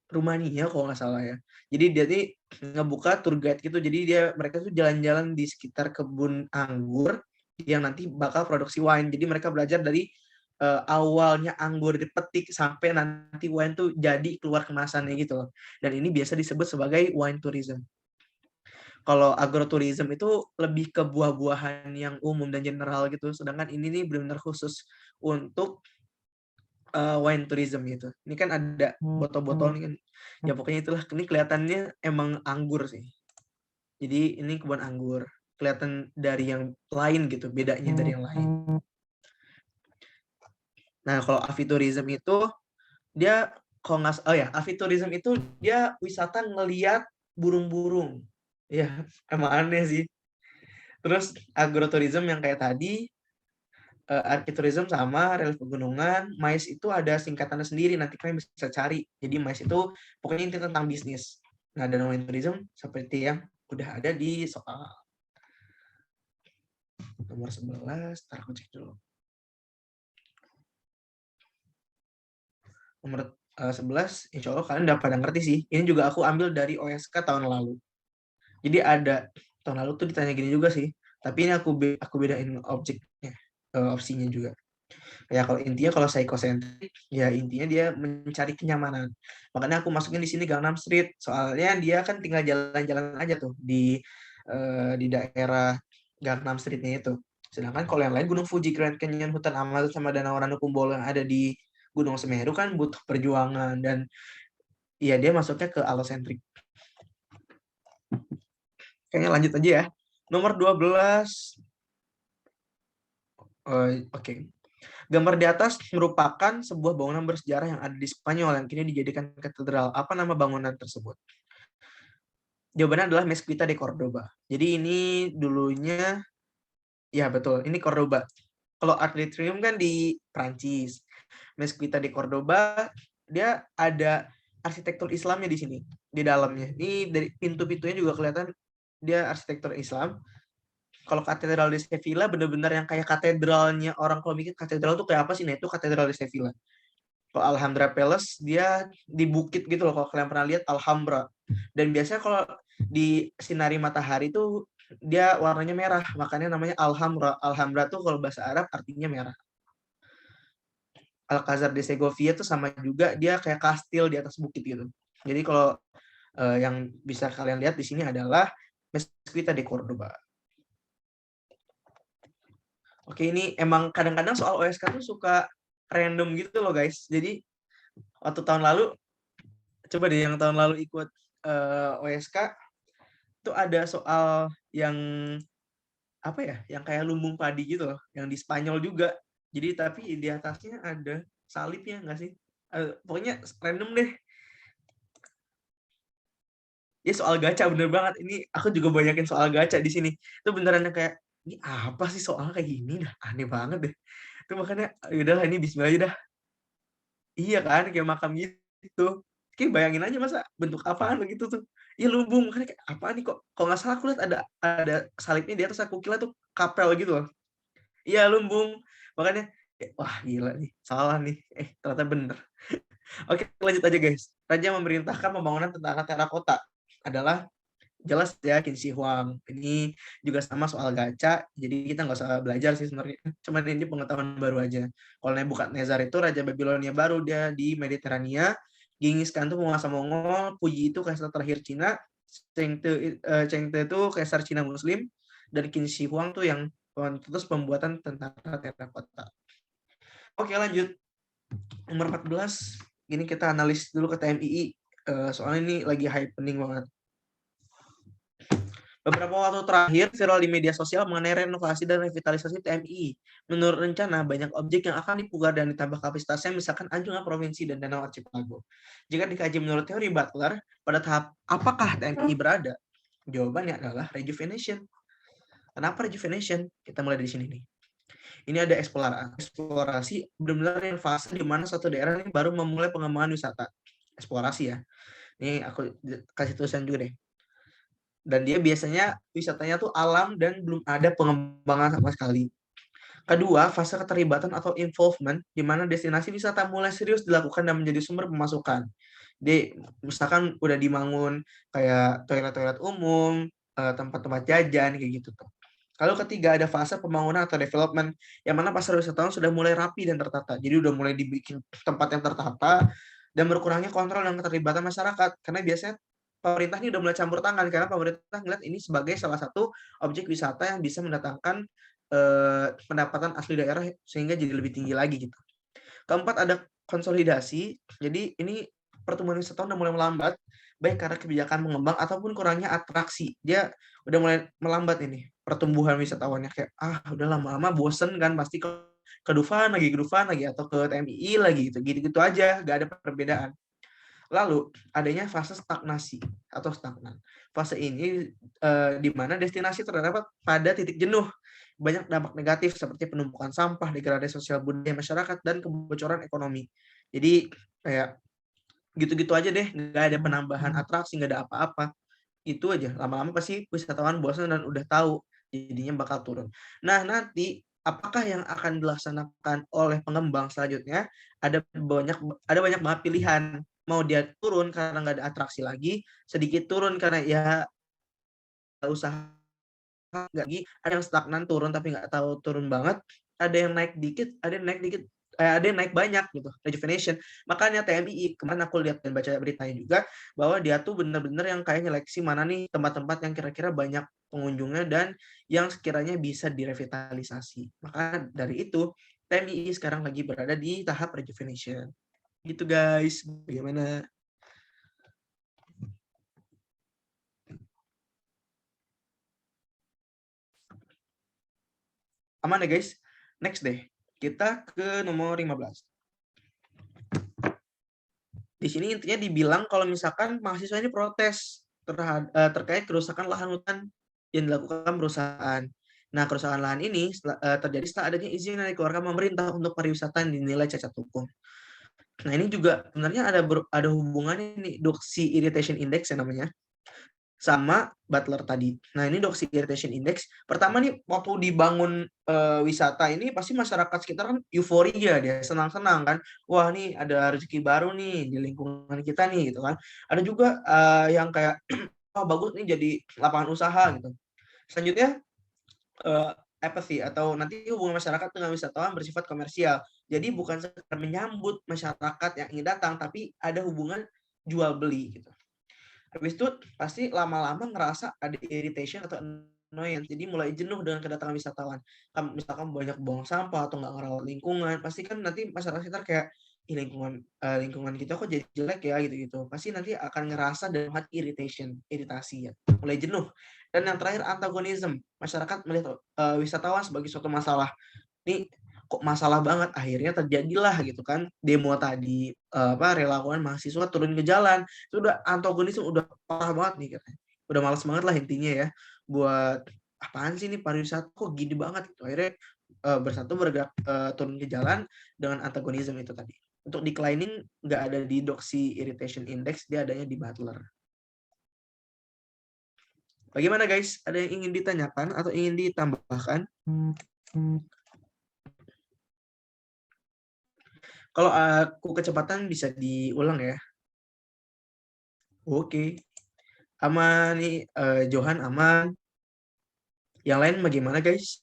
[SPEAKER 1] Rumania kalau nggak salah ya. Jadi dia nih ngebuka tour guide gitu. Jadi mereka tuh jalan-jalan di sekitar kebun anggur yang nanti bakal produksi wine. Jadi mereka belajar dari awalnya anggur dipetik sampai nanti wine tuh jadi keluar kemasannya gitu loh. Dan ini biasa disebut sebagai wine tourism. Kalau agroturism itu lebih ke buah-buahan yang umum dan general gitu. Sedangkan ini nih benar-benar khusus untuk wine tourism gitu. Ini kan ada botol-botol nih kan. Ya pokoknya itulah. Ini kelihatannya emang anggur sih. Jadi ini kebun anggur. Kelihatan dari yang lain gitu, bedanya dari yang lain. Nah, kalau avitourism itu dia kalau nggak, oh ya, avitourism itu dia wisata ngeliat burung-burung. Ya, emang aneh sih. Terus agroturism yang kayak tadi, arkitourism sama relief pegunungan, MICE itu ada singkatannya sendiri, nanti kalian bisa cari. Jadi MICE itu pokoknya inti tentang bisnis. Nah, dan wine tourism seperti yang udah ada di soal. Nomor 11, ntar aku cek dulu. Nomor 11, insya Allah kalian udah pada ngerti sih. Ini juga aku ambil dari OSK tahun lalu. Jadi ada, tahun lalu tuh ditanya gini juga sih. Tapi ini aku bedain objeknya, opsinya juga. Ya kalau intinya kalau psychocentric ya intinya dia mencari kenyamanan. Makanya aku masukin di sini Gangnam Street. Soalnya dia kan tinggal jalan-jalan aja tuh di daerah Gangnam Street-nya itu. Sedangkan kalau yang lain Gunung Fuji, Grand Canyon, hutan Amazon sama Danau Ranakumbolo yang ada di Gunung Semeru kan butuh perjuangan dan ya dia masuknya ke allocentric. Kayaknya lanjut aja ya. Nomor 12. Oke. Gambar di atas merupakan sebuah bangunan bersejarah yang ada di Spanyol yang kini dijadikan katedral. Apa nama bangunan tersebut? Jawabannya adalah Mezquita de Cordoba. Jadi ini dulunya, ya betul, ini Cordoba. Kalau Arc de Triomphe kan di Prancis. Mezquita de Cordoba, dia ada arsitektur Islamnya di sini, di dalamnya. Ini dari pintu-pintunya juga kelihatan dia arsitektur Islam. Kalau katedral di Sevilla benar-benar yang kayak katedralnya orang, kalau mikir katedral tuh kayak apa sih? Nah, itu katedral di Sevilla. Kalau Alhambra Palace dia di bukit gitu loh, kalau kalian pernah lihat Alhambra. Dan biasanya kalau di sinari matahari tuh dia warnanya merah, makanya namanya Alhambra. Alhambra tuh kalau bahasa Arab artinya merah. Alcázar de Segovia tuh sama juga, dia kayak kastil di atas bukit gitu. Jadi kalau yang bisa kalian lihat di sini adalah Mezquita de Cordoba. Oke, ini emang kadang-kadang soal OSK tuh suka random gitu loh guys. Jadi waktu tahun lalu, coba deh yang tahun lalu ikut OSK, tuh ada soal yang apa ya, yang kayak lumbung padi gitu loh, yang di Spanyol juga. Jadi tapi di atasnya ada salibnya nggak sih? Pokoknya random deh. Ya soal gacha bener banget. Ini aku juga banyakin soal gacha di sini. Itu beneran yang kayak ini apa sih soal kayak gini dah, aneh banget deh. Itu makanya udah ini bismillah aja dah. Iya kan, kayak makam gitu. Kayak bayangin aja masa bentuk apaan begitu tuh. Iya lumbung, makanya kayak apaan nih kok. Kalau nggak salah aku lihat ada salibnya di atas, aku kira tuh kapel gitu loh. Iya lumbung. Makanya wah gila nih, salah nih. Ternyata bener. Oke, lanjut aja guys. Raja memerintahkan pembangunan tentara terakota adalah jelas ya Qin Shi Huang. Ini juga sama soal gacha, jadi kita nggak usah belajar sih sebenarnya. Cuman ini pengetahuan baru aja. Kalau Nebukadnezar itu raja Babilonia baru, dia di Mediterania. Genghis Khan itu penguasa Mongol, Puyi itu kaisar terakhir Cina, Cheng Te itu kaisar Cina Muslim, dan Qin Shi Huang tuh yang terus pembuatan tentara terakota. Oke lanjut. Nomor 14, ini kita analis dulu ke TMII. Soalnya ini lagi happening banget. Beberapa waktu terakhir viral di media sosial mengenai renovasi dan revitalisasi TMI. Menurut rencana, banyak objek yang akan dipugar dan ditambah kapasitasnya, misalkan Anjungan Provinsi dan Danau Archipelago. Jika dikaji menurut teori Butler, pada tahap apakah TMI berada? Jawabannya adalah rejuvenation. Kenapa rejuvenation? Kita mulai dari sini nih. Ini ada eksplorasi, benar-benar yang fase di mana satu daerah ini baru memulai pengembangan wisata. Eksplorasi ya. Ini aku kasih tulisan juga deh. Dan dia biasanya wisatanya tuh alam dan belum ada pengembangan sama sekali. Kedua, fase keterlibatan atau involvement, di mana destinasi wisata mulai serius dilakukan dan menjadi sumber pemasukan. Di misalkan udah dibangun kayak toilet-toilet umum, tempat-tempat jajan kayak gitu tuh. Lalu ketiga ada fase pembangunan atau development, yang mana pasar wisatawan sudah mulai rapi dan tertata. Jadi udah mulai dibikin tempat yang tertata dan berkurangnya kontrol dan keterlibatan masyarakat. Karena biasanya pemerintah ini udah mulai campur tangan karena pemerintah melihat ini sebagai salah satu objek wisata yang bisa mendatangkan pendapatan asli daerah sehingga jadi lebih tinggi lagi gitu. Keempat ada konsolidasi. Jadi ini pertumbuhan wisatawan udah mulai melambat, baik karena kebijakan mengembang ataupun kurangnya atraksi. Dia udah mulai melambat ini pertumbuhan wisatawannya, kayak udah lama-lama bosen kan, pasti ke Dufan lagi atau ke TMII lagi gitu aja, gak ada perbedaan. Lalu adanya fase stagnasi atau stagnan. Fase ini di mana destinasi terdapat pada titik jenuh. Banyak dampak negatif seperti penumpukan sampah, degradasi sosial budaya masyarakat, dan kebocoran ekonomi. Jadi kayak gitu-gitu aja deh, nggak ada penambahan atraksi, nggak ada apa-apa. Itu aja, lama-lama pasti wisatawan bosan dan udah tahu, jadinya bakal turun. Nah nanti apakah yang akan dilaksanakan oleh pengembang selanjutnya, ada banyak banget pilihan. Mau dia turun karena nggak ada atraksi lagi, sedikit turun karena ya usaha nggak lagi, ada yang stagnan turun tapi nggak tahu turun banget, ada yang naik dikit, ada yang naik banyak gitu, rejuvenation. Makanya TMII kemarin aku lihat dan baca beritanya juga bahwa dia tuh bener-bener yang kayak nyeleksi mana nih tempat-tempat yang kira-kira banyak pengunjungnya dan yang sekiranya bisa direvitalisasi. Maka dari itu, TMII sekarang lagi berada di tahap rejuvenation. Gitu guys, bagaimana? Aman ya guys? Next deh, kita ke nomor 15. Di sini intinya dibilang kalau misalkan mahasiswa ini protes terkait kerusakan lahan hutan yang dilakukan perusahaan. Nah, kerusakan lahan ini terjadi setelah adanya izin yang dikeluarkan pemerintah untuk pariwisata yang dinilai cacat hukum. Nah, ini juga sebenarnya ada hubungannya nih, Doxy Irritation Index yang namanya, sama Butler tadi. Nah, ini Doxy Irritation Index. Pertama nih, waktu dibangun wisata ini, pasti masyarakat sekitar kan euforia, dia senang-senang kan. Wah, nih ada rezeki baru nih di lingkungan kita nih, gitu kan. Ada juga yang kayak, oh bagus nih jadi lapangan usaha gitu. Selanjutnya, apathy atau nanti hubungan masyarakat dengan wisatawan bersifat komersial. Jadi bukan sekedar menyambut masyarakat yang ingin datang, tapi ada hubungan jual beli gitu. Habis itu pasti lama-lama ngerasa ada irritation atau annoyance. Jadi mulai jenuh dengan kedatangan wisatawan. Misalkan banyak buang sampah atau nggak ngerawat lingkungan, pasti kan nanti masyarakat sekitar kayak, ih lingkungan kita kok jadi jelek ya gitu-gitu. Pasti nanti akan ngerasa dalam hati iritasi ya, mulai jenuh. Dan yang terakhir antagonism. Masyarakat melihat wisatawan sebagai suatu masalah. Ini kok masalah banget, akhirnya terjadilah gitu kan demo tadi, relawan mahasiswa turun ke jalan. Itu udah antagonisme udah parah banget nih katanya. Udah males banget lah intinya ya buat apaan sih ini pariwisata kok gini banget gitu. Akhirnya bersatu bergerak turun ke jalan dengan antagonisme itu tadi. Untuk declining nggak ada di Doxy Irritation Index, dia adanya di Butler. Bagaimana guys? Ada yang ingin ditanyakan atau ingin ditambahkan? Kalau aku kecepatan bisa diulang ya. Oke. Aman nih, Johan aman. Yang lain bagaimana guys?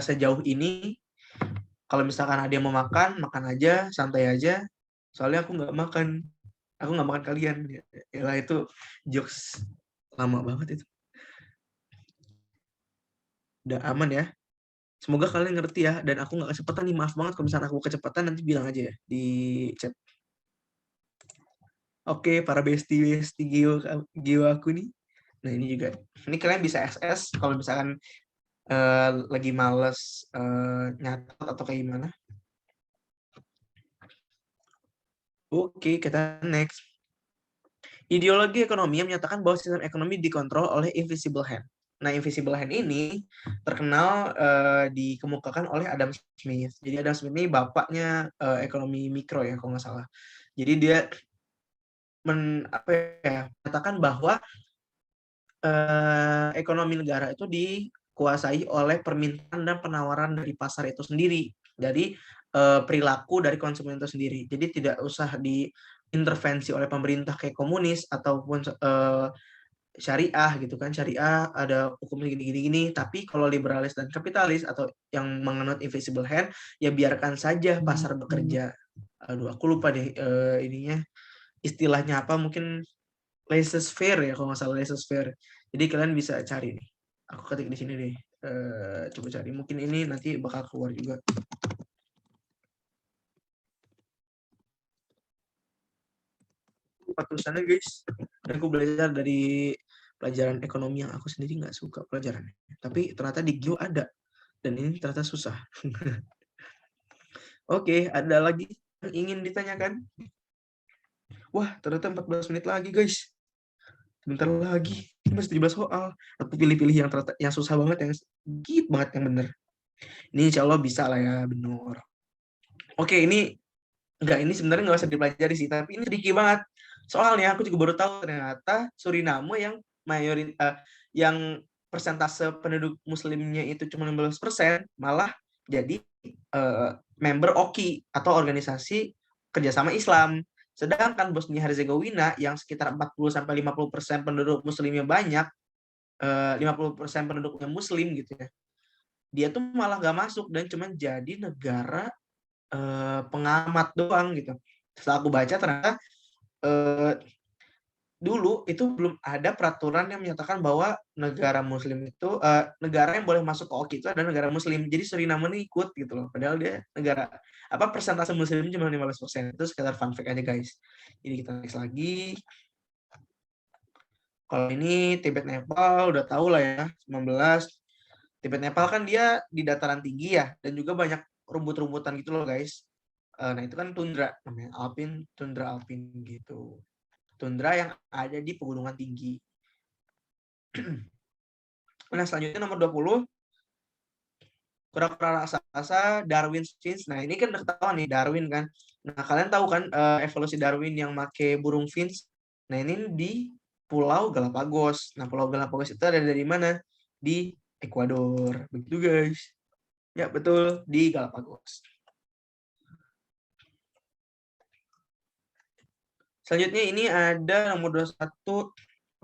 [SPEAKER 1] Sejauh ini, kalau misalkan ada yang mau makan, makan aja, santai aja. Soalnya aku nggak makan. Aku nggak makan kalian. Yalah itu jokes lama banget itu. Udah aman ya. Semoga kalian ngerti ya. Dan aku nggak kecepatan nih. Maaf banget kalau misalkan aku kecepatan, nanti bilang aja ya di chat. Oke, para bestie Gio aku nih. Nah, ini juga. Ini kalian bisa SS kalau misalkan lagi males nyatet atau kayak gimana. Oke, kita next. Ideologi ekonomi yang menyatakan bahwa sistem ekonomi dikontrol oleh invisible hand. Nah, invisible hand ini terkenal dikemukakan oleh Adam Smith. Jadi Adam Smith ini bapaknya ekonomi mikro ya, kalau nggak salah. Jadi dia menyatakan bahwa ekonomi negara itu dikuasai oleh permintaan dan penawaran dari pasar itu sendiri, dari perilaku dari konsumen itu sendiri. Jadi tidak usah diintervensi oleh pemerintah kayak komunis ataupun syariah gitu kan. Syariah ada hukumnya gini-gini, tapi kalau liberalis dan kapitalis atau yang menganut invisible hand, ya biarkan saja pasar bekerja. Aduh, aku lupa deh ininya istilahnya apa, mungkin laissez-faire ya kalau nggak salah, laissez-faire. Jadi kalian bisa cari nih. Aku ketik di sini deh. Coba cari. Mungkin ini nanti bakal keluar juga. Tulisannya guys. Dan aku belajar dari pelajaran ekonomi yang aku sendiri nggak suka pelajarannya. Tapi ternyata di Gio ada. Dan ini ternyata susah. Oke, ada lagi yang ingin ditanyakan? Wah, ternyata 14 menit lagi guys. Bentar lagi. Masih 17 soal. Aku pilih-pilih yang susah banget, yang sedikit banget yang bener. Ini insya Allah bisa lah ya, bener. Oke, ini sebenarnya nggak usah dipelajari sih, tapi ini sedikit banget. Soalnya aku juga baru tahu ternyata Suriname yang persentase penduduk muslimnya itu cuma 15%, malah jadi member OKI atau organisasi kerjasama Islam. Sedangkan Bosnia Herzegovina yang sekitar 40-50% penduduk muslimnya banyak, 50% penduduknya muslim gitu ya. Dia tuh malah nggak masuk dan cuma jadi negara pengamat doang gitu. Setelah aku baca ternyata dulu itu belum ada peraturan yang menyatakan bahwa negara muslim itu negara yang boleh masuk ke OKI itu adalah negara muslim. Jadi Suriname ini ikut gitu loh. Padahal dia negara apa persentase muslim cuma 15%. Itu sekedar fun fact aja guys. Jadi kita next lagi. Kalau ini Tibet Nepal udah tahu lah ya 19. Tibet Nepal kan dia di dataran tinggi ya dan juga banyak rumput-rumputan gitu loh guys. Nah itu kan tundra namanya alpin, tundra alpin gitu. Tundra yang ada di pegunungan tinggi. Nah, selanjutnya nomor 20, kura-kura raksasa Darwin's Finch. Nah, ini kan udah ketahuan nih Darwin kan. Nah, kalian tahu kan evolusi Darwin yang make burung finch. Nah, ini di Pulau Galapagos. Nah, Pulau Galapagos itu ada dari mana? Di Ekuador. Begitu, guys. Ya, betul, di Galapagos. Selanjutnya ini ada nomor 21.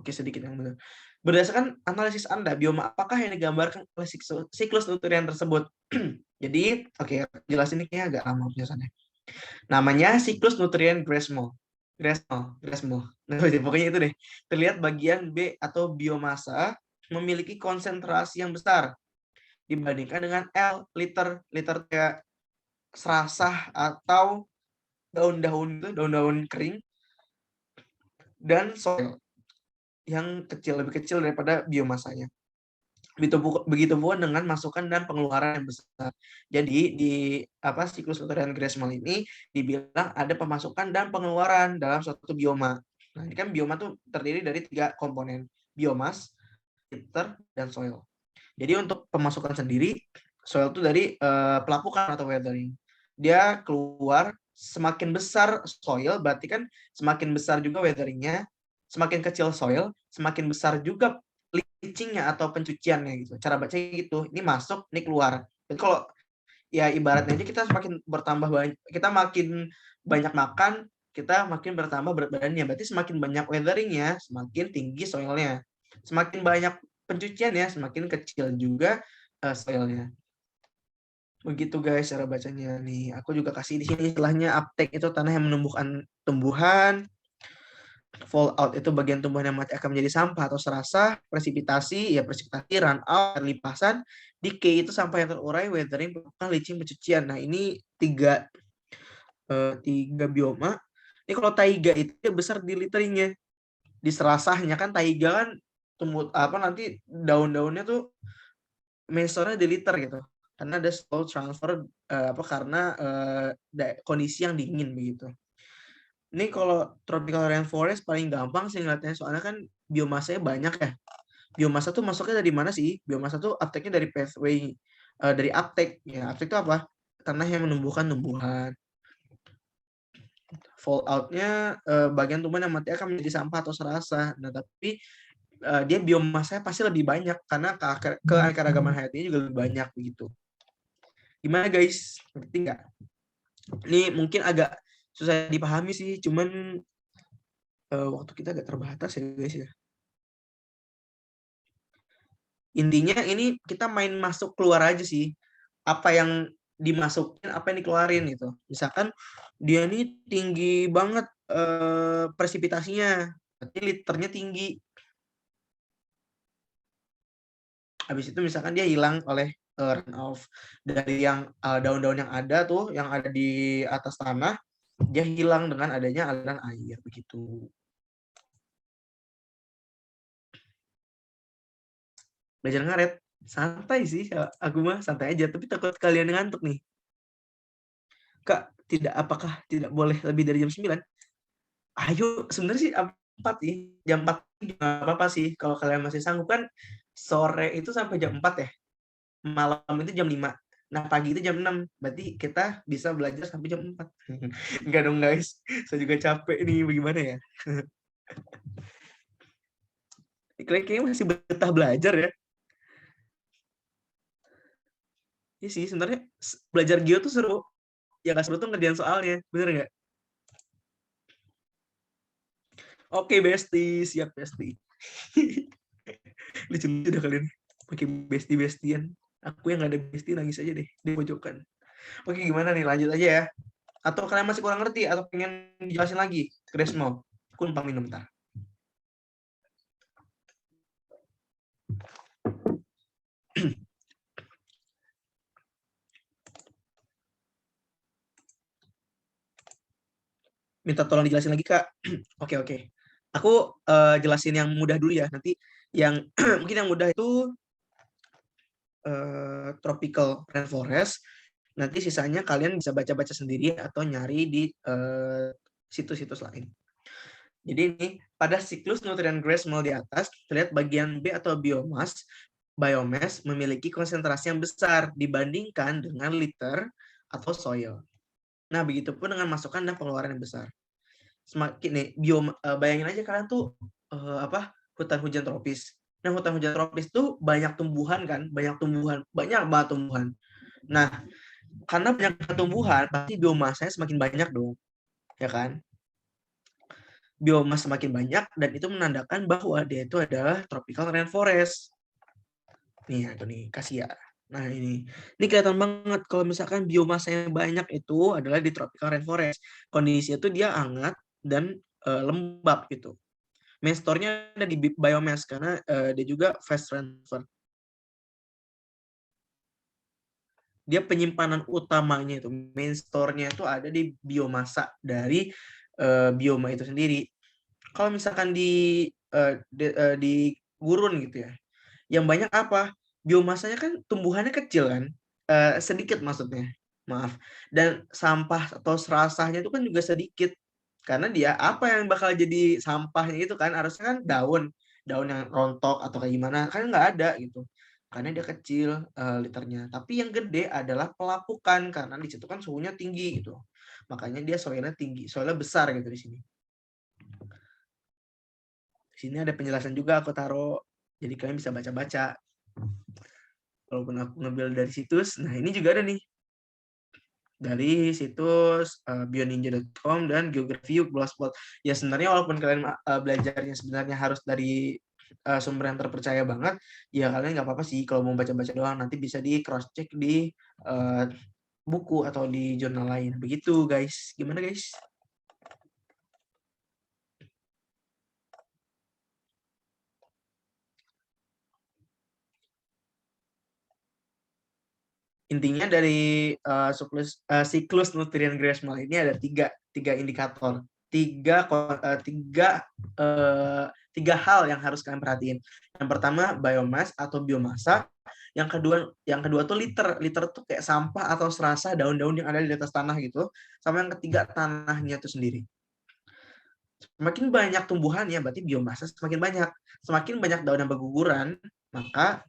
[SPEAKER 1] Oke, sedikit yang benar. Berdasarkan analisis Anda, bioma apakah yang digambarkan oleh siklus nutrien tersebut? Jadi, oke, jelasin ini kayaknya agak lama penjelasannya. Namanya siklus nutrien Grasmol. Grasmol. Nah, pokoknya itu deh. Terlihat bagian B atau biomasa memiliki konsentrasi yang besar dibandingkan dengan L, liter. Liter kayak serasah atau daun-daun itu, daun-daun kering, dan soil yang kecil, lebih kecil daripada biomasanya. Begitu pun dengan masukan dan pengeluaran yang besar. Jadi di siklus nutrien Grasmol ini dibilang ada pemasukan dan pengeluaran dalam suatu bioma. Nah, ini kan bioma tuh terdiri dari 3 komponen, biomas, liter, dan soil. Jadi untuk pemasukan sendiri, soil itu dari pelapukan atau weathering. Dia keluar semakin besar soil, berarti kan semakin besar juga weatheringnya, semakin kecil soil, semakin besar juga leachingnya atau pencuciannya gitu. Cara bacanya gitu. Ini masuk, ini keluar. Dan kalau ya ibaratnya aja kita semakin bertambah banyak, kita makin banyak makan, kita makin bertambah berat badannya. Berarti semakin banyak weatheringnya, semakin tinggi soilnya. Semakin banyak pencuciannya, semakin kecil juga soilnya. Begitu guys cara bacanya nih. Aku juga kasih di sini istilahnya uptake itu tanah yang menumbuhkan tumbuhan. Fallout itu bagian tumbuhan yang mati akan menjadi sampah atau serasah. Presipitasi, run out, air limpasan. Decay itu sampah yang terurai, weathering, leaching, pencucian. Nah, ini tiga bioma. Ini kalau taiga itu besar di literingnya. Di serasahnya kan taiga kan tumbuh nanti daun-daunnya tuh mesornya di liter gitu. Karena ada slow transfer karena kondisi yang dingin begitu. Ini kalau tropical rainforest paling gampang sih ngeliatnya, soalnya kan biomasanya banyak ya. Biomasa tuh masuknya dari mana sih? Biomasa tuh uptake-nya dari pathway, dari uptake. Ya, uptake itu apa? Tanah yang menumbuhkan tumbuhan. Fallout-nya bagian tumbuhan yang mati akan menjadi sampah atau serasa. Nah, tapi dia biomasanya pasti lebih banyak karena keanekaragaman hayatinya juga lebih banyak begitu. Gimana guys? Ngerti nggak? Ini mungkin agak susah dipahami sih, cuman waktu kita agak terbatas ya guys ya. Intinya ini kita main masuk keluar aja sih. Apa yang dimasukin, apa yang dikeluarin gitu. Misalkan dia nih tinggi banget presipitasinya, berarti liternya tinggi. Habis itu misalkan dia hilang oleh runoff dari yang daun-daun yang ada tuh, yang ada di atas tanah, dia hilang dengan adanya aliran air begitu. Belajar ngaret santai sih, aku mah santai aja, tapi takut kalian ngantuk nih. Kak, apakah tidak boleh lebih dari jam 9? Ayo, sebenarnya sih 4 sih. Jam 4 juga apa-apa sih. Kalau kalian masih sanggup kan sore itu sampai jam 4 ya. Malam itu jam 5. Nah, pagi itu jam 6. Berarti kita bisa belajar sampai jam 4. Enggak dong, guys. Saya juga capek nih, bagaimana ya? Kayaknya masih betah belajar ya. Iya sih, sebenarnya belajar geo tuh seru. Yang gak seru tuh ngerjain soalnya. Bener nggak? Oke, bestie. Siap, bestie. Lucu-lucu dah kalian. Pakai bestie-bestian. Aku yang gak ada bestie nangis aja deh di pojokan. Oke, gimana nih? Lanjut aja ya. Atau kalian masih kurang ngerti? Atau pengen dijelasin lagi? Grasmol. Aku numpang minum bentar. minta tolong dijelasin lagi, Kak. Oke, oke. Aku jelasin yang mudah dulu ya. Nanti yang mungkin yang mudah itu tropical rainforest. Nanti sisanya kalian bisa baca-baca sendiri atau nyari di situs-situs lain. Jadi ini pada siklus nutrient Graysmall di atas, terlihat bagian B atau biomass memiliki konsentrasi yang besar dibandingkan dengan liter atau soil. Nah, begitupun dengan masukan dan pengeluaran yang besar. Semakin nih bayangin aja kalian tuh hutan hujan tropis. Nah, hutan hujan tropis tuh banyak tumbuhan kan, banyak banget tumbuhan. Nah, karena banyak tumbuhan, pasti biomasanya semakin banyak dong, ya kan? Biomas semakin banyak dan itu menandakan bahwa dia itu adalah tropical rainforest. Nih, aku nih kasih ya. Nah, ini kelihatan banget kalau misalkan biomasanya banyak itu adalah di tropical rainforest. Kondisinya itu dia hangat dan lembab gitu. Main store-nya ada di biomass karena dia juga fast transfer. Dia penyimpanan utamanya itu, main store-nya itu ada di biomasa dari bioma itu sendiri. Kalau misalkan di gurun gitu ya, yang banyak apa? Biomasanya kan tumbuhannya kecil kan, sedikit maksudnya, maaf. Dan sampah atau serasahnya itu kan juga sedikit. Karena dia apa yang bakal jadi sampahnya itu kan harusnya kan daun yang rontok atau kayak gimana kan nggak ada gitu. Karena dia kecil liternya. Tapi yang gede adalah pelapukan karena di situ kan suhunya tinggi gitu. Makanya dia soilnya tinggi, soilnya besar gitu di sini. Di sini ada penjelasan juga aku taruh. Jadi kalian bisa baca-baca. Walaupun aku ngambil dari situs. Nah, ini juga ada nih. Dari situs bioninja.com dan Geography Blogspot. Ya sebenarnya walaupun kalian belajarnya sebenarnya harus dari sumber yang terpercaya banget, ya kalian nggak apa-apa sih kalau mau baca-baca doang. Nanti bisa di cross check di buku atau di jurnal lain. Begitu guys. Gimana guys? Intinya dari siklus nutrien Graysmall ini ada tiga indikator, tiga hal yang harus kalian perhatiin. Yang pertama biomass atau biomasa, yang kedua tuh liter tuh kayak sampah atau serasa daun-daun yang ada di atas tanah gitu, sama yang ketiga tanahnya itu sendiri. Semakin banyak tumbuhannya berarti biomasa semakin banyak. Semakin banyak daun yang berguguran, maka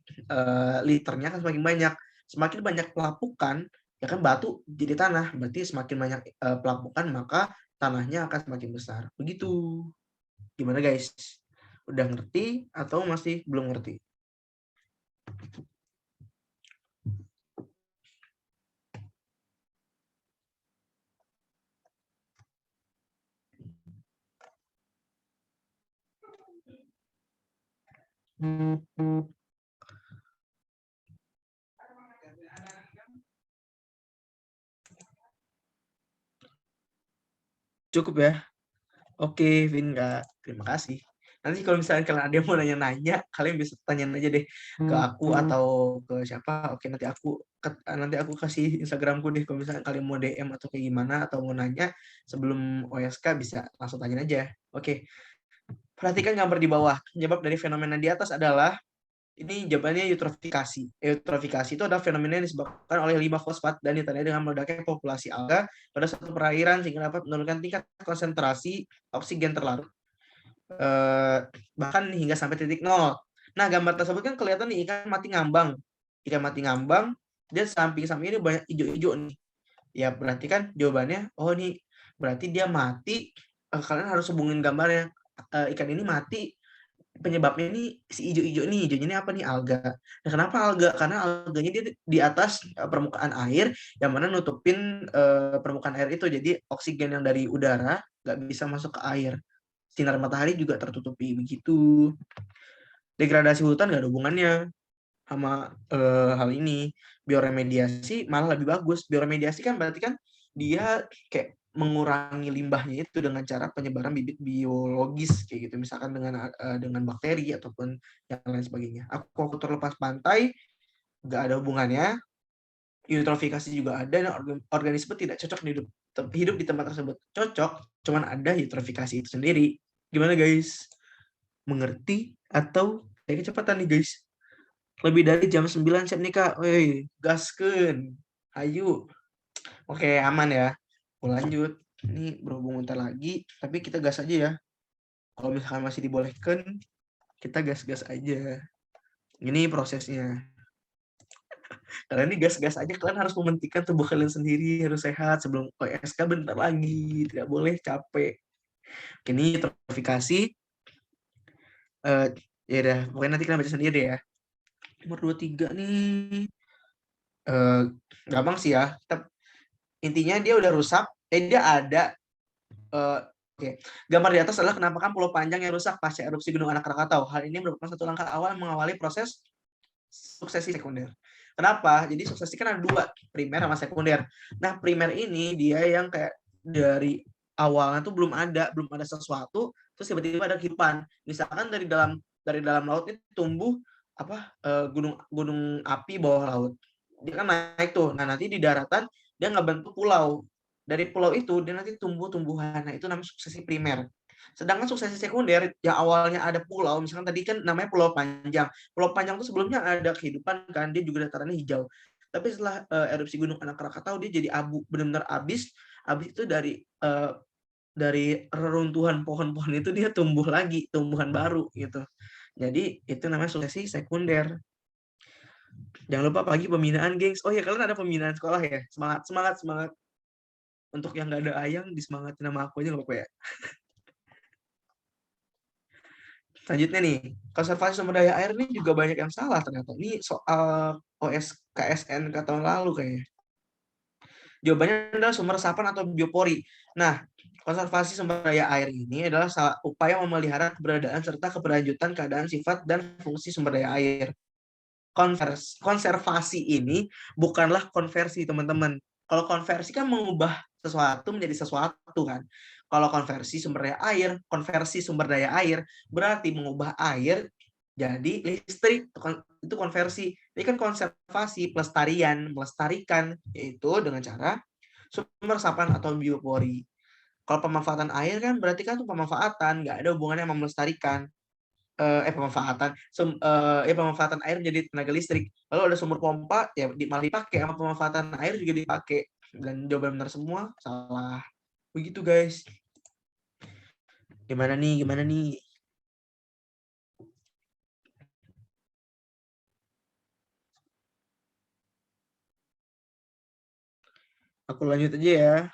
[SPEAKER 1] liternya akan semakin banyak. Semakin banyak pelapukan, ya kan batu jadi tanah, berarti semakin banyak pelapukan maka tanahnya akan semakin besar. Begitu. Gimana guys? Udah ngerti atau masih belum ngerti? Cukup ya? Oke, Vinga. Terima kasih. Nanti kalau misalnya kalian ada yang mau nanya-nanya, kalian bisa tanya aja deh ke aku atau ke siapa. Oke, nanti aku kasih Instagramku deh kalau misalnya kalian mau DM atau kayak gimana atau mau nanya sebelum OSK bisa langsung tanya aja. Oke. Perhatikan gambar di bawah. Penyebab dari fenomena di atas adalah ini jawabannya eutrofikasi. Eutrofikasi itu adalah fenomena yang disebabkan oleh limbah fosfat dan ditandai dengan meledaknya populasi alga pada suatu perairan sehingga dapat menurunkan tingkat konsentrasi oksigen terlarut bahkan hingga sampai titik nol. Nah, gambar tersebut kan kelihatan nih ikan mati ngambang. Ikan mati ngambang, dia samping-samping ini banyak hijau-hijau nih. Ya, berarti kan jawabannya, oh nih, berarti dia mati. Kalian harus hubungin gambarnya. Ikan ini mati, penyebabnya ini si hijau-hijau nih. Hijaunya ini apa nih? Alga. Nah, kenapa alga? Karena alganya dia di atas permukaan air, yang mana nutupin permukaan air itu. Jadi, oksigen yang dari udara nggak bisa masuk ke air. Sinar matahari juga tertutupi begitu. Degradasi hutan nggak ada hubungannya sama hal ini. Bioremediasi malah lebih bagus. Bioremediasi kan berarti kan dia kayak mengurangi limbahnya itu dengan cara penyebaran bibit biologis kayak gitu, misalkan dengan bakteri ataupun yang lain sebagainya. Aku terlepas pantai nggak ada hubungannya. eutrofikasi juga ada, dan organisme tidak cocok hidup di tempat tersebut. Cocok, cuman ada eutrofikasi itu sendiri. Gimana guys? Mengerti atau kayak kecepatan nih guys? Lebih dari jam 9 siap nih Kak. Woi, gaskeun. Ayo. Oke, aman ya. Mau lanjut. Ini berhubung bentar lagi, tapi kita gas aja ya. Kalau misalkan masih dibolehkan, kita gas-gas aja. Ini prosesnya. Karena ini gas-gas aja, kalian harus mementingkan tubuh kalian sendiri, harus sehat sebelum OSK bentar lagi. Tidak boleh capek. Ini terverifikasi. Ya udah, pokoknya nanti kalian baca sendiri ya. Nomor 23 nih. Gampang sih ya. Intinya dia udah rusak. Dia ada. Oke. Gambar di atas adalah penampakan pulau panjang yang rusak pasca erupsi Gunung Anak Krakatau. Hal ini merupakan satu langkah awal mengawali proses suksesi sekunder. Kenapa? Jadi suksesi kan ada dua, primer sama sekunder. Nah, primer ini dia yang kayak dari awalnya tuh belum ada sesuatu, terus tiba-tiba ada kehidupan. Misalkan dari dalam laut itu tumbuh gunung api bawah laut. Dia kan naik tuh. Nah, nanti di daratan dia nggak bentuk pulau. Dari pulau itu dia nanti tumbuh tumbuhan. Nah, itu namanya suksesi primer. Sedangkan suksesi sekunder yang awalnya ada pulau, misalkan tadi kan namanya Pulau Panjang. Pulau Panjang itu sebelumnya ada kehidupan kan, dia juga datarannya hijau. Tapi setelah erupsi Gunung Anak Krakatau dia jadi abu, benar-benar habis itu dari reruntuhan pohon-pohon itu dia tumbuh lagi, tumbuhan baru gitu. Jadi itu namanya suksesi sekunder. Jangan lupa pagi pembinaan, gengs. Oh ya, kalian ada pembinaan sekolah ya? Semangat, semangat, semangat. Untuk yang nggak ada ayang, disemangatin sama aku aja nggak apa-apa ya. Selanjutnya nih, konservasi sumber daya air ini juga banyak yang salah ternyata. Ini soal KSN ke tahun lalu kayaknya. Jawabannya adalah sumber resapan atau biopori. Nah, konservasi sumber daya air ini adalah upaya memelihara keberadaan serta keberlanjutan keadaan sifat dan fungsi sumber daya air. Konservasi ini bukanlah konversi, teman-teman. Kalau konversi kan mengubah sesuatu menjadi sesuatu kan. Kalau konversi sumber daya air berarti mengubah air jadi listrik, itu konversi. Ini kan konservasi, pelestarian, melestarikan, yaitu dengan cara sumber resapan atau biopori. Kalau pemanfaatan air kan berarti kan itu pemanfaatan, nggak ada hubungannya sama melestarikan. Pemanfaatan air menjadi tenaga listrik. Lalu ada sumber pompa, ya malah dipakai, sama pemanfaatan air juga dipakai. Dan jawaban benar semua salah. Begitu guys. Gimana nih? Aku lanjut aja ya.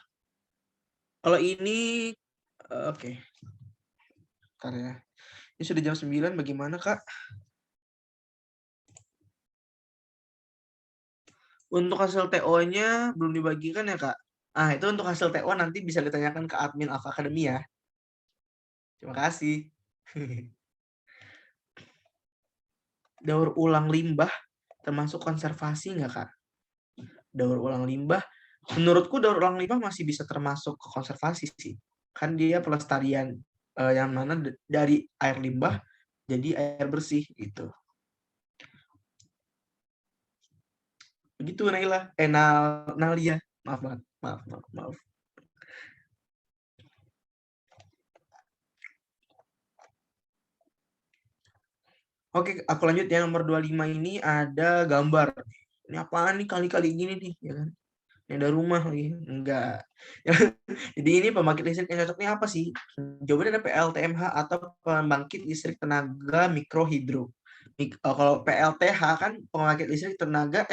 [SPEAKER 1] Kalau ini, oke. Bentar ya. Ini sudah jam 9, bagaimana Kak? Untuk hasil TO-nya belum dibagikan ya Kak? Itu untuk hasil TO nanti bisa ditanyakan ke admin Alpha Academy ya. Terima kasih. Daur ulang limbah termasuk konservasi nggak Kak? Daur ulang limbah, menurutku daur ulang limbah masih bisa termasuk ke konservasi sih. Kan dia pelestarian yang mana dari air limbah jadi air bersih gitu. Begitu Naila. Nalia. Maaf banget. Maaf. Oke, aku lanjut ya. Nomor 25 ini ada gambar. Ini apaan nih kali-kali gini nih, ya kan? Ini ada rumah lagi. Enggak. Jadi ini pembangkit listrik yang cocoknya apa sih? Jawabannya ada PLTMH atau pembangkit listrik tenaga mikrohidro. Kalau PLTH kan pembangkit listrik tenaga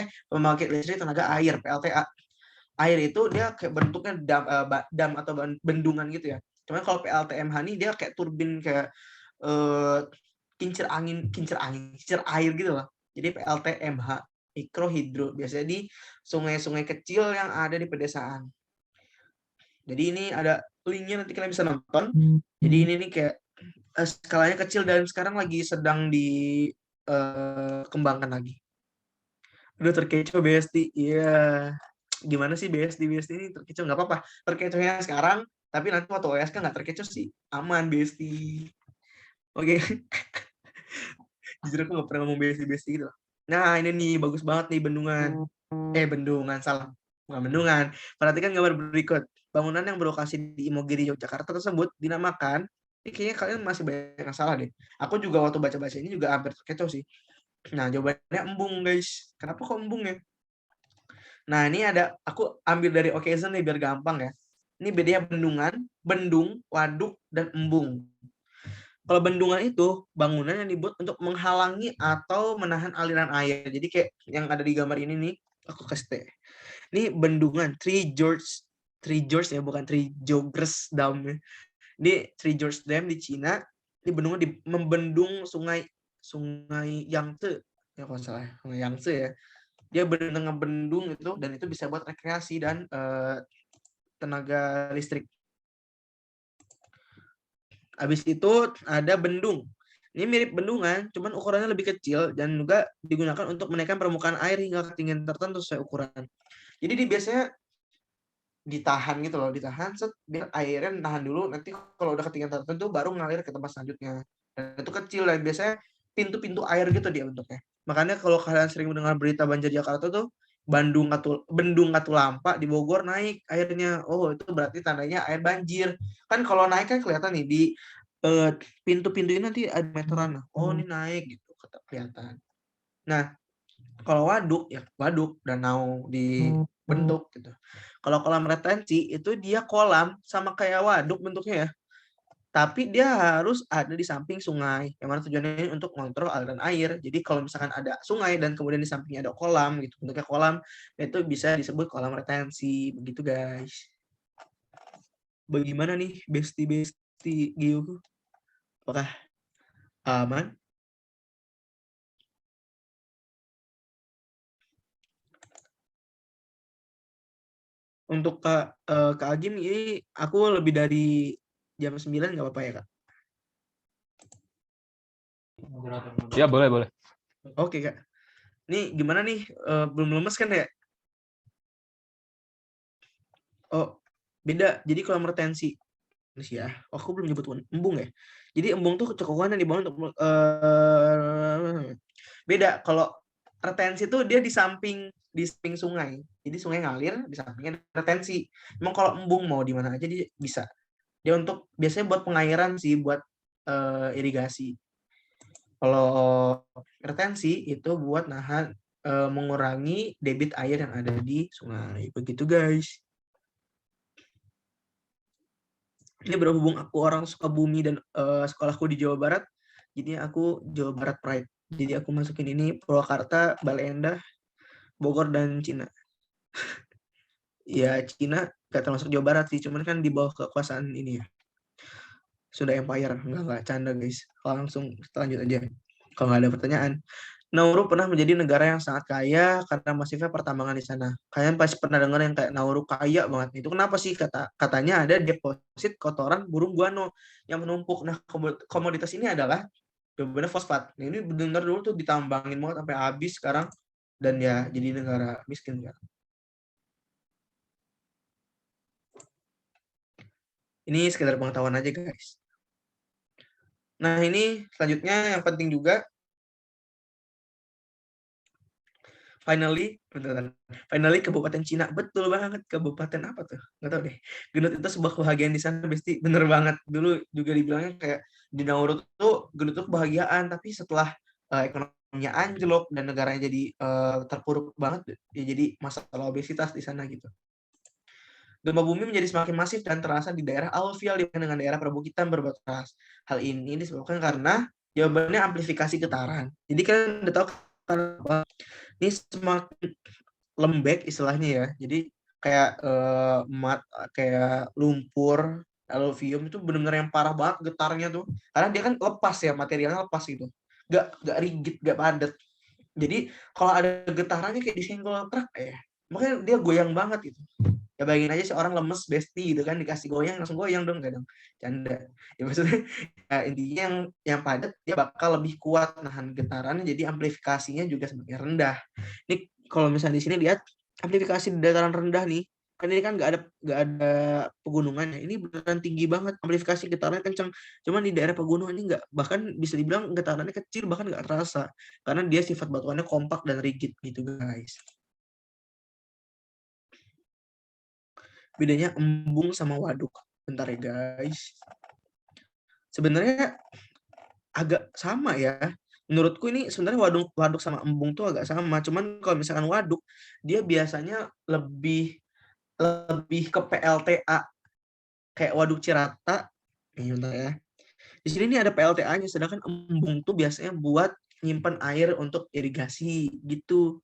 [SPEAKER 1] air, PLTA. Air itu dia kayak bentuknya dam atau bendungan gitu ya. Cuman kalau PLTMH ini dia kayak turbin, kayak kincir air gitu loh. Jadi PLTMH, mikrohidro, biasanya di sungai-sungai kecil yang ada di pedesaan. Jadi ini ada linknya, nanti kalian bisa nonton. Jadi ini nih kayak skalanya kecil dan sekarang lagi sedang dikembangkan lagi. Udah terkecoh BSD. Iya. Gimana sih BSD ini terkecoh? Nggak apa-apa. Terkecohnya sekarang, tapi nanti waktu OSK nggak terkecoh sih. Aman BSD. Oke. Jujur aku nggak pernah ngomong BSD gitu. Nah, ini nih bagus banget nih bendungan. Bendungan, salah. Bukan bendungan. Perhatikan gambar berikut. Bangunan yang berlokasi di Imogiri, Yogyakarta tersebut dinamakan, ini kayaknya kalian masih banyak yang salah deh. Aku juga waktu baca-baca ini juga hampir terkecoh sih. Nah, jawabannya embung, guys. Kenapa kok embung ya? Nah, ini ada, aku ambil dari occasion nih biar gampang ya. Ini bedanya bendungan, bendung, waduk, dan embung. Kalau bendungan itu bangunan yang dibuat untuk menghalangi atau menahan aliran air. Jadi kayak yang ada di gambar ini nih, aku kasih teh. Ini bendungan Three Gorges ya, bukan Three Gorges Dam. Ini Three Gorges Dam di Cina. Ini bendungan membendung sungai Yangtze. Ya kalau salah, sungai Yangtze ya. Dia benar-benar ngebendung itu, dan itu bisa buat rekreasi dan tenaga listrik. Habis itu ada bendung. Ini mirip bendungan, cuman ukurannya lebih kecil dan juga digunakan untuk menaikkan permukaan air hingga ketinggian tertentu sesuai ukuran. Jadi dia biasanya ditahan gitu loh, ditahan biar airnya nahan dulu, nanti kalau udah ketinggian tertentu baru ngalir ke tempat selanjutnya. Dan itu kecil dan biasanya pintu-pintu air gitu dia bentuknya. Makanya kalau kalian sering mendengar berita banjir Jakarta tuh, Bendung Katulampa di Bogor naik airnya. Oh, itu berarti tandanya air banjir. Kan kalau naik kan kelihatan nih di pintu-pintu ini nanti ada meteran. Oh, ini naik gitu, kelihatan. Nah, kalau waduk ya waduk, danau dibentuk gitu. Kalau kolam retensi itu dia kolam sama kayak waduk bentuknya ya. Tapi dia harus ada di samping sungai. Yang mana tujuannya untuk mengontrol aliran air. Jadi kalau misalkan ada sungai dan kemudian di sampingnya ada kolam gitu, bentuknya kolam, itu bisa disebut kolam retensi. Begitu guys. Bagaimana nih besti Gio? Apakah aman? Untuk Kak Agim ini aku lebih dari jam 9 nggak apa-apa ya Kak?
[SPEAKER 3] Ya, boleh.
[SPEAKER 1] Oke Kak. Nih gimana nih? Belum lemes kan ya? Oh, beda. Jadi kolam retensi ya. Oh, aku belum nyebut embung ya. Jadi embung tuh cekungan yang dibangun untuk beda. Kalau retensi tuh dia di samping sungai. Jadi sungai ngalir, di sampingnya retensi. Emang kalau embung mau di mana aja dia bisa. Dia untuk biasanya buat pengairan sih, buat irigasi. Kalau retensi itu buat nahan mengurangi debit air yang ada di sungai. Begitu guys. Ini berhubung aku orang Sukabumi dan sekolahku di Jawa Barat, jadi aku Jawa Barat Pride. Jadi aku masukin ini Purwakarta, Bale Endah, Bogor, dan Cina. Ya Cina gak termasuk Jawa Barat sih, cuman kan di bawah kekuasaan ini ya. Sudah Empire, enggak canda guys. Langsung lanjut aja. Kalau nggak ada pertanyaan. Nauru pernah menjadi negara yang sangat kaya karena masifnya pertambangan di sana. Kalian pasti pernah dengar yang kayak Nauru kaya banget. Itu kenapa sih? Katanya ada deposit kotoran burung guano yang menumpuk. Nah, komoditas ini adalah jawabannya fosfat. Nah, ini benar dulu tuh ditambangin banget sampai habis sekarang, dan ya jadi negara miskin kan. Ini sekedar pengetahuan aja guys. Nah, ini selanjutnya yang penting juga. Finally Kabupaten Cina. Betul banget, Kabupaten apa tuh? Nggak tahu deh. Genut itu sebuah kebahagiaan di sana, pasti bener banget. Dulu juga dibilangnya kayak di Nauru tuh Genut itu kebahagiaan, tapi setelah ekonominya anjlok dan negaranya jadi terpuruk banget, ya jadi masalah obesitas di sana gitu. Gempa bumi menjadi semakin masif dan terasa di daerah alluvial dengan daerah perbukitan berbatasan. Hal ini disebabkan karena jawabannya amplifikasi getaran. Jadi kan udah tahu kan ini semakin lembek istilahnya ya. Jadi kayak kayak lumpur, alluvium itu benar-benar yang parah banget getarnya tuh. Karena dia kan lepas ya, materialnya lepas gitu. Gak rigid, gak padat. Jadi kalau ada getarannya kayak disenggol truk ya. Makanya dia goyang banget gitu. Ya bayangin aja seorang lemes besti gitu kan, dikasih goyang langsung goyang dong, kadang canda ya. Maksudnya ya, intinya yang padat dia bakal lebih kuat nahan getarannya, jadi amplifikasinya juga semakin rendah. Ini kalau misalnya di sini lihat amplifikasi di dataran rendah nih, kan ini kan nggak ada pegunungannya, ini beneran tinggi banget, amplifikasi getarannya kencang. Cuman di daerah pegunungan ini nggak, bahkan bisa dibilang getarannya kecil, bahkan nggak terasa karena dia sifat batuannya kompak dan rigid gitu guys. bedanya embung sama waduk. Bentar ya guys. Sebenarnya agak sama ya. Menurutku ini sebenarnya waduk sama embung tuh agak sama. Cuman kalau misalkan waduk, dia biasanya lebih ke PLTA kayak waduk Cirata. Nih, bentar ya. Di sini nih ada PLTA-nya, sedangkan embung tuh biasanya buat nyimpan air untuk irigasi gitu.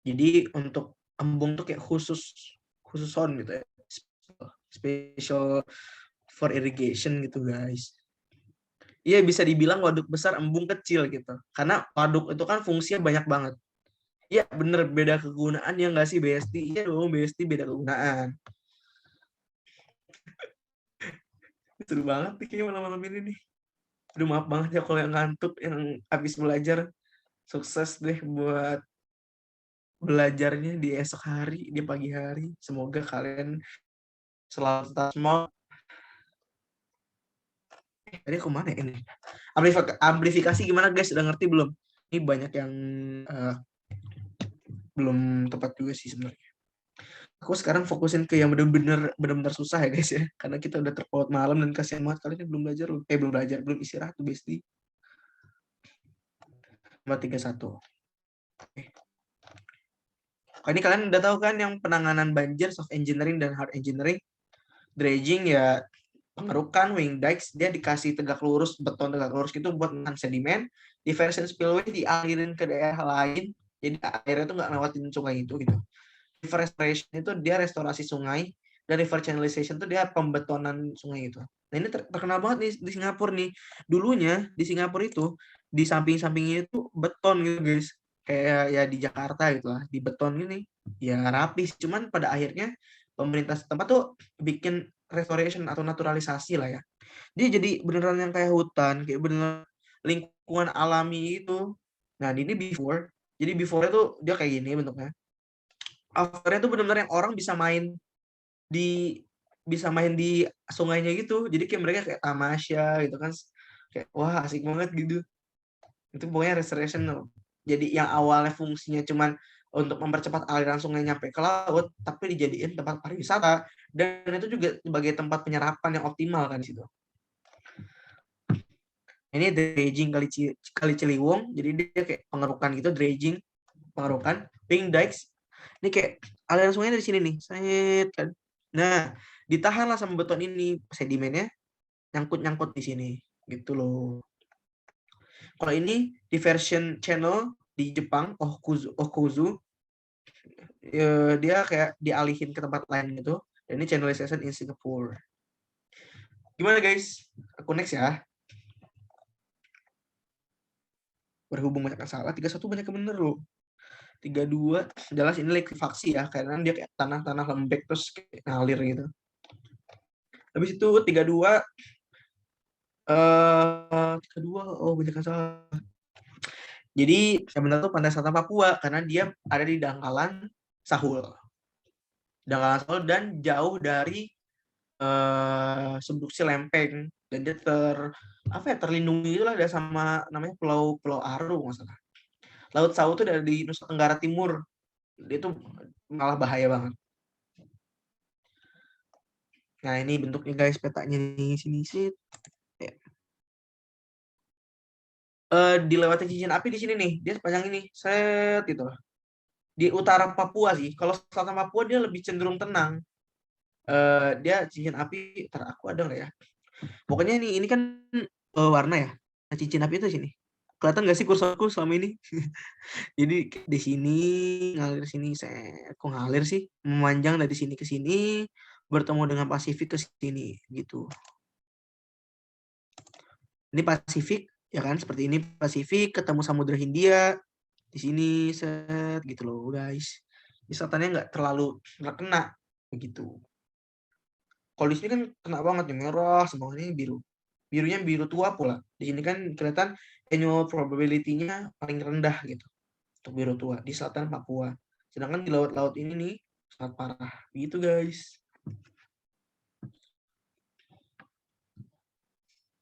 [SPEAKER 1] Jadi untuk embung tuh kayak khususon gitu ya. Special for irrigation gitu guys. Iya bisa dibilang waduk besar embung kecil gitu. Karena waduk itu kan fungsinya banyak banget. Iya bener beda kegunaan ya nggak sih BST? Iya dong BST beda kegunaan. Seru banget nih kayaknya malam-malam ini nih. Aduh maaf banget ya kalau yang ngantuk yang habis belajar. Sukses deh buat belajarnya di esok hari, di pagi hari. Semoga kalian selalu tetap semangat. Tadi kemana ya ini? Amplifikasi gimana guys? Udah ngerti belum? Ini banyak yang belum tepat juga sih sebenarnya. Aku sekarang fokusin ke yang benar-benar susah ya guys ya. Karena kita udah terpaut malam dan kasihan banget kalian belum belajar, belum istirahat tuh Besti. 431. Oke. Ini kalian udah tahu kan yang penanganan banjir, soft engineering dan hard engineering. Dredging ya pengerukan, wing dikes dia dikasih tegak lurus, beton tegak lurus gitu buat menahan sedimen. Diversion spillway dialirin ke daerah lain, jadi airnya tuh nggak lewatin sungai itu gitu. River restoration itu dia restorasi sungai, dan river channelization itu dia pembetonan sungai itu. Nah ini terkenal banget nih di Singapura nih. Dulunya di Singapura itu di samping-sampingnya itu beton gitu guys. Kayak ya di Jakarta gitu lah, di beton ini ya rapi. Cuman pada akhirnya pemerintah setempat tuh bikin restoration atau naturalisasi lah ya. Dia jadi beneran yang kayak hutan, kayak beneran lingkungan alami itu. Nah ini before, jadi before itu dia kayak gini bentuknya. Afternya tuh benar-benar yang orang di bisa main di sungainya gitu. Jadi kayak mereka kayak tamasya gitu kan. Kayak wah asik banget gitu. Itu pokoknya restoration. Jadi yang awalnya fungsinya cuman untuk mempercepat aliran sungai nyampe ke laut, tapi dijadiin tempat pariwisata dan itu juga sebagai tempat penyerapan yang optimal kan di situ. Ini dredging kali Ciliwung, jadi dia kayak pengerukan gitu, dredging, pengerukan, pink dikes. Ini kayak aliran sungainya dari sini nih, set kan. Nah, ditahanlah sama beton ini sedimennya nyangkut-nyangkut di sini, gitu loh. Kalau ini diversion channel di Jepang, Okuzu, dia kayak dialihin ke tempat lain gitu. Dan ini channelization in Singapore. Gimana guys? Aku next ya. Berhubung banyak yang salah, 31 banyak yang bener loh. 32 jelas ini likuifaksi ya, karena dia kayak tanah-tanah lembek terus kayak ngalir gitu. Habis itu 32 oh banyak yang salah. Jadi yang benar tuh Pantai Selatan Papua karena dia ada di dangkalan Sahul. Dangkalan Sahul dan jauh dari subduksi lempeng dan dia terlindungi itulah ada sama namanya Pulau Aru nggak salah. Laut Sawu itu dari Nusa Tenggara Timur. Dia tuh malah bahaya banget. Nah, ini bentuknya guys petanya nih sini sih. Ya. Dilewati cincin api di sini nih. Dia sepanjang ini. Set gitu. Di utara Papua sih. Kalau selatan Papua dia lebih cenderung tenang. Dia cincin api, aku ada nggak ya? Pokoknya ini kan warna ya. Nah, cincin api itu sini. Kelihatan nggak sih kursorku selama ini? Jadi di sini ngalir sini, kok ngalir sih? Memanjang dari sini ke sini, bertemu dengan Pasifik ke sini gitu. Ini Pasifik ya kan, seperti ini Pasifik ketemu Samudra Hindia di sini set gitu loh guys. Ini selatannya nggak terlalu kena begitu. Kalau di sini kan kena banget nih merah, semua ini biru. Birunya biru tua pula. Di sini kan kelihatan annual probability-nya paling rendah gitu untuk biru tua di selatan Papua. Sedangkan di laut-laut ini nih sangat parah. Begitu guys.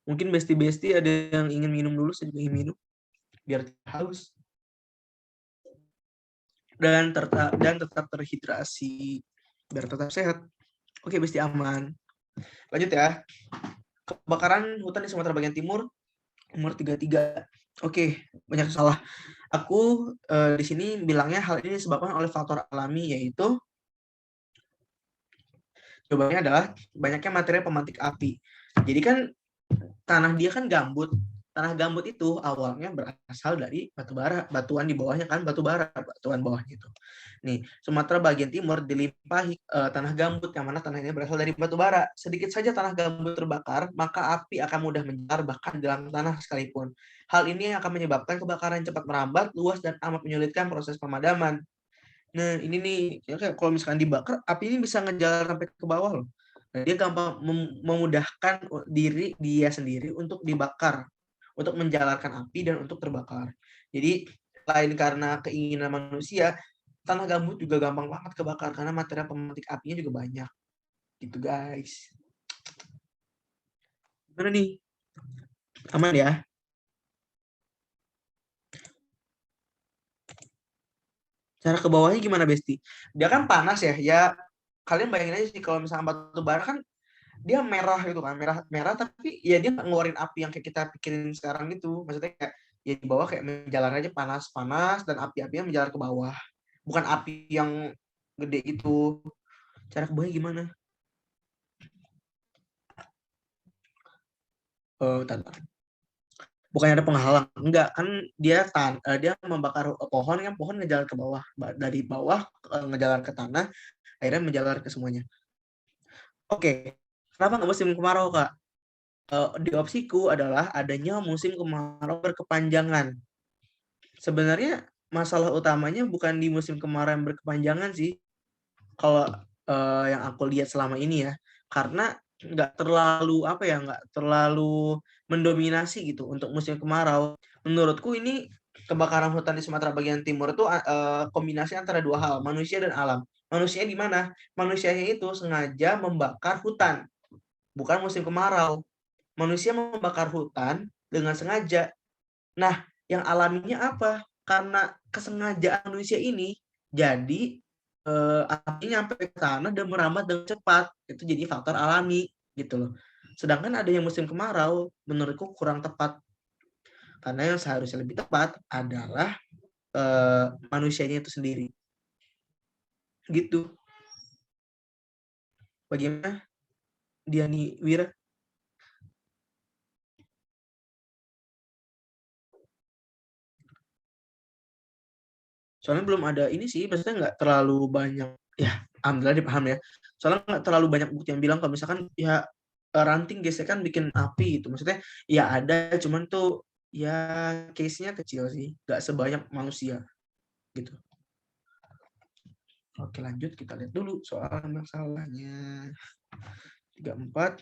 [SPEAKER 1] Mungkin besti-besti ada yang ingin minum dulu, saya juga ingin minum biar haus. dan tetap terhidrasi biar tetap sehat. Oke, Besti, aman. Lanjut ya. Kebakaran hutan di Sumatera bagian timur umur 33. Oke, banyak salah. Aku di sini bilangnya hal ini disebabkan oleh faktor alami, yaitu jawabannya adalah banyaknya material pemantik api. Jadi kan tanah dia kan gambut. Tanah gambut itu awalnya berasal dari batu bara, batuan di bawahnya kan batu bara, batuan bawah gitu. Nih, Sumatera bagian timur dilimpahi tanah gambut, yang mana tanah ini berasal dari batu bara. Sedikit saja tanah gambut terbakar, maka api akan mudah menjalar bahkan di dalam tanah sekalipun. Hal ini akan menyebabkan kebakaran cepat merambat, luas, dan amat menyulitkan proses pemadaman. Nah, ini nih, ya kayak kalau misalkan dibakar, api ini bisa ngejalar sampai ke bawah loh. Nah, dia gampang memudahkan diri dia sendiri untuk dibakar, untuk menjalarkan api dan untuk terbakar. Jadi, lain karena keinginan manusia, tanah gambut juga gampang banget kebakar karena material pemantik apinya juga banyak. Gitu, guys. Gimana nih? Aman ya? Cara ke bawahnya gimana, Besti? Dia kan panas ya. Ya, kalian bayangin aja sih kalau misalnya batu bara kan dia merah gitu kan, merah tapi ya dia nggak ngeluarin api yang kayak kita pikirin sekarang gitu. Maksudnya kayak ya di bawah kayak menjalar aja panas dan api-apinya menjalar ke bawah, bukan api yang gede itu. Cara ke bawahnya gimana? Bentar. Bukannya ada penghalang, enggak kan dia membakar pohon kan, pohon ngejalar ke bawah, dari bawah ngejalar ke tanah, akhirnya menjalar ke semuanya. Oke, kenapa nggak musim kemarau, Kak? Di opsiku adalah adanya musim kemarau berkepanjangan. Sebenarnya masalah utamanya bukan di musim kemarau yang berkepanjangan sih, kalau yang aku lihat selama ini ya, karena nggak terlalu mendominasi gitu untuk musim kemarau. Menurutku ini kebakaran hutan di Sumatera bagian timur itu kombinasi antara dua hal, manusia dan alam. Manusianya di mana? Manusianya itu sengaja membakar hutan, bukan musim kemarau. Manusia membakar hutan dengan sengaja. Nah, yang alaminya apa? Karena kesengajaan manusia ini, jadi apinya nyampe ke tanah dan merambat dengan cepat. Itu jadi faktor alami gitu loh. Sedangkan ada yang musim kemarau, menurutku kurang tepat. Karena yang seharusnya lebih tepat adalah manusianya itu sendiri. Gitu. Bagaimana, Diani Wira? Soalnya belum ada ini sih, maksudnya nggak terlalu banyak, ya alhamdulillah dipaham ya. Soalnya nggak terlalu banyak bukti yang bilang kalau misalkan ya ranting gesekan bikin api gitu. Maksudnya ya ada, cuman tuh ya case-nya kecil sih, nggak sebanyak manusia gitu. Oke, lanjut kita lihat dulu soal masalahnya. 34.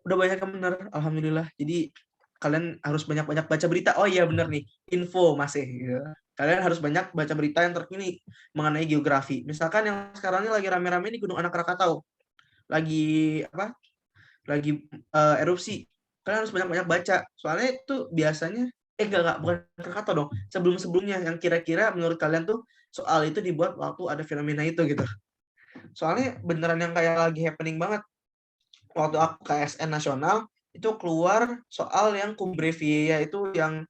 [SPEAKER 1] Udah banyak yang benar, alhamdulillah. Jadi kalian harus banyak-banyak baca berita. Oh iya benar nih, info masih. Gitu. Kalian harus banyak baca berita yang terkini mengenai geografi. Misalkan yang sekarang ini lagi rame-rame di Gunung Anak Krakatau. Lagi apa? Lagi erupsi. Kalian harus banyak-banyak baca. Soalnya itu biasanya enggak, bukan Krakatau dong. Sebelum-sebelumnya yang kira-kira menurut kalian tuh soal itu dibuat waktu ada fenomena itu gitu. Soalnya beneran yang kayak lagi happening banget. Waktu aku KSN nasional itu keluar soal yang Cumbreviera itu yang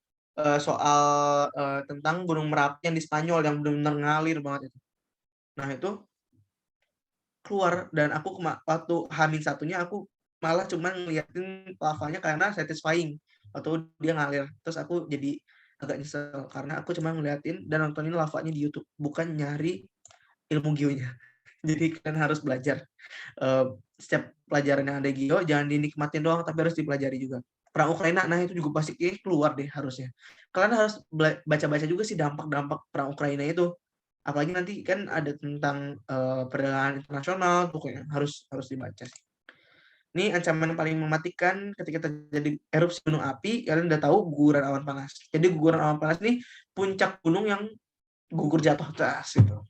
[SPEAKER 1] soal tentang Gunung Merapi yang di Spanyol yang benar-benar ngalir banget itu. Nah itu keluar dan aku waktu Hamin satunya aku malah cuma ngeliatin lavanya karena satisfying waktu dia ngalir. Terus aku jadi agak nyesel karena aku cuma ngeliatin dan nontonin lavanya di YouTube, bukan nyari ilmu geonya. Jadi kalian harus belajar. Setiap pelajaran yang ada geo jangan dinikmatin doang tapi harus dipelajari juga. Perang Ukraina, nah itu juga pasti keluar deh harusnya. Kalian harus baca-baca juga sih dampak-dampak perang Ukraina itu. Apalagi nanti kan ada tentang perdagangan internasional, pokoknya harus dibaca sih. Ini ancaman paling mematikan ketika terjadi erupsi gunung api, kalian udah tahu guguran awan panas. Jadi guguran awan panas ini puncak gunung yang gugur jatuh atas gitu.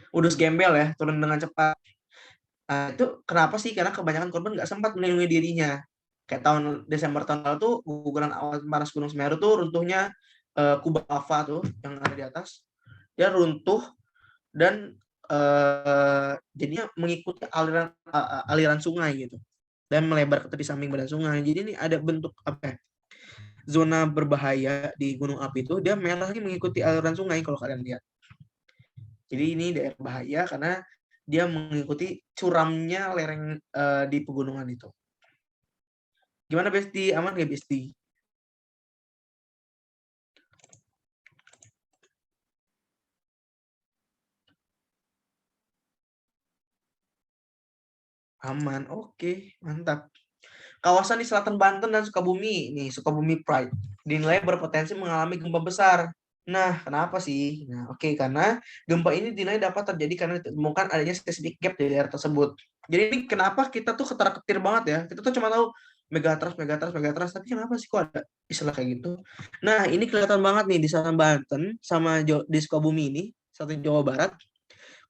[SPEAKER 1] Udus gembel ya, turun dengan cepat. Nah, itu kenapa sih? Karena kebanyakan korban nggak sempat melindungi dirinya. Kayak tahun Desember tahun lalu tuh guguran awan panas Gunung Semeru tuh runtuhnya kubah lava tuh yang ada di atas, dia runtuh dan jadinya mengikuti aliran sungai gitu dan melebar ke tepi samping badan sungai. Jadi ini ada bentuk apa ya, zona berbahaya di gunung api itu, dia merahnya mengikuti aliran sungai kalau kalian lihat. Jadi ini daerah bahaya karena dia mengikuti curamnya lereng di pegunungan itu. Gimana Besti? Aman nggak Besti? Aman, oke, mantap. Kawasan di selatan Banten dan Sukabumi, nih Sukabumi Pride, dinilai berpotensi mengalami gempa besar. Nah, kenapa sih? Nah, oke, karena gempa ini dinilai dapat terjadi karena ditemukan adanya seismic gap di daerah tersebut. Jadi ini kenapa kita tuh ketar-ketir banget ya? Kita tuh cuma tahu megatrust, megatrust, megatrust, tapi kenapa sih kok ada istilah kayak gitu? Nah, ini kelihatan banget nih di selatan Banten sama di Sukabumi ini, satu Jawa Barat,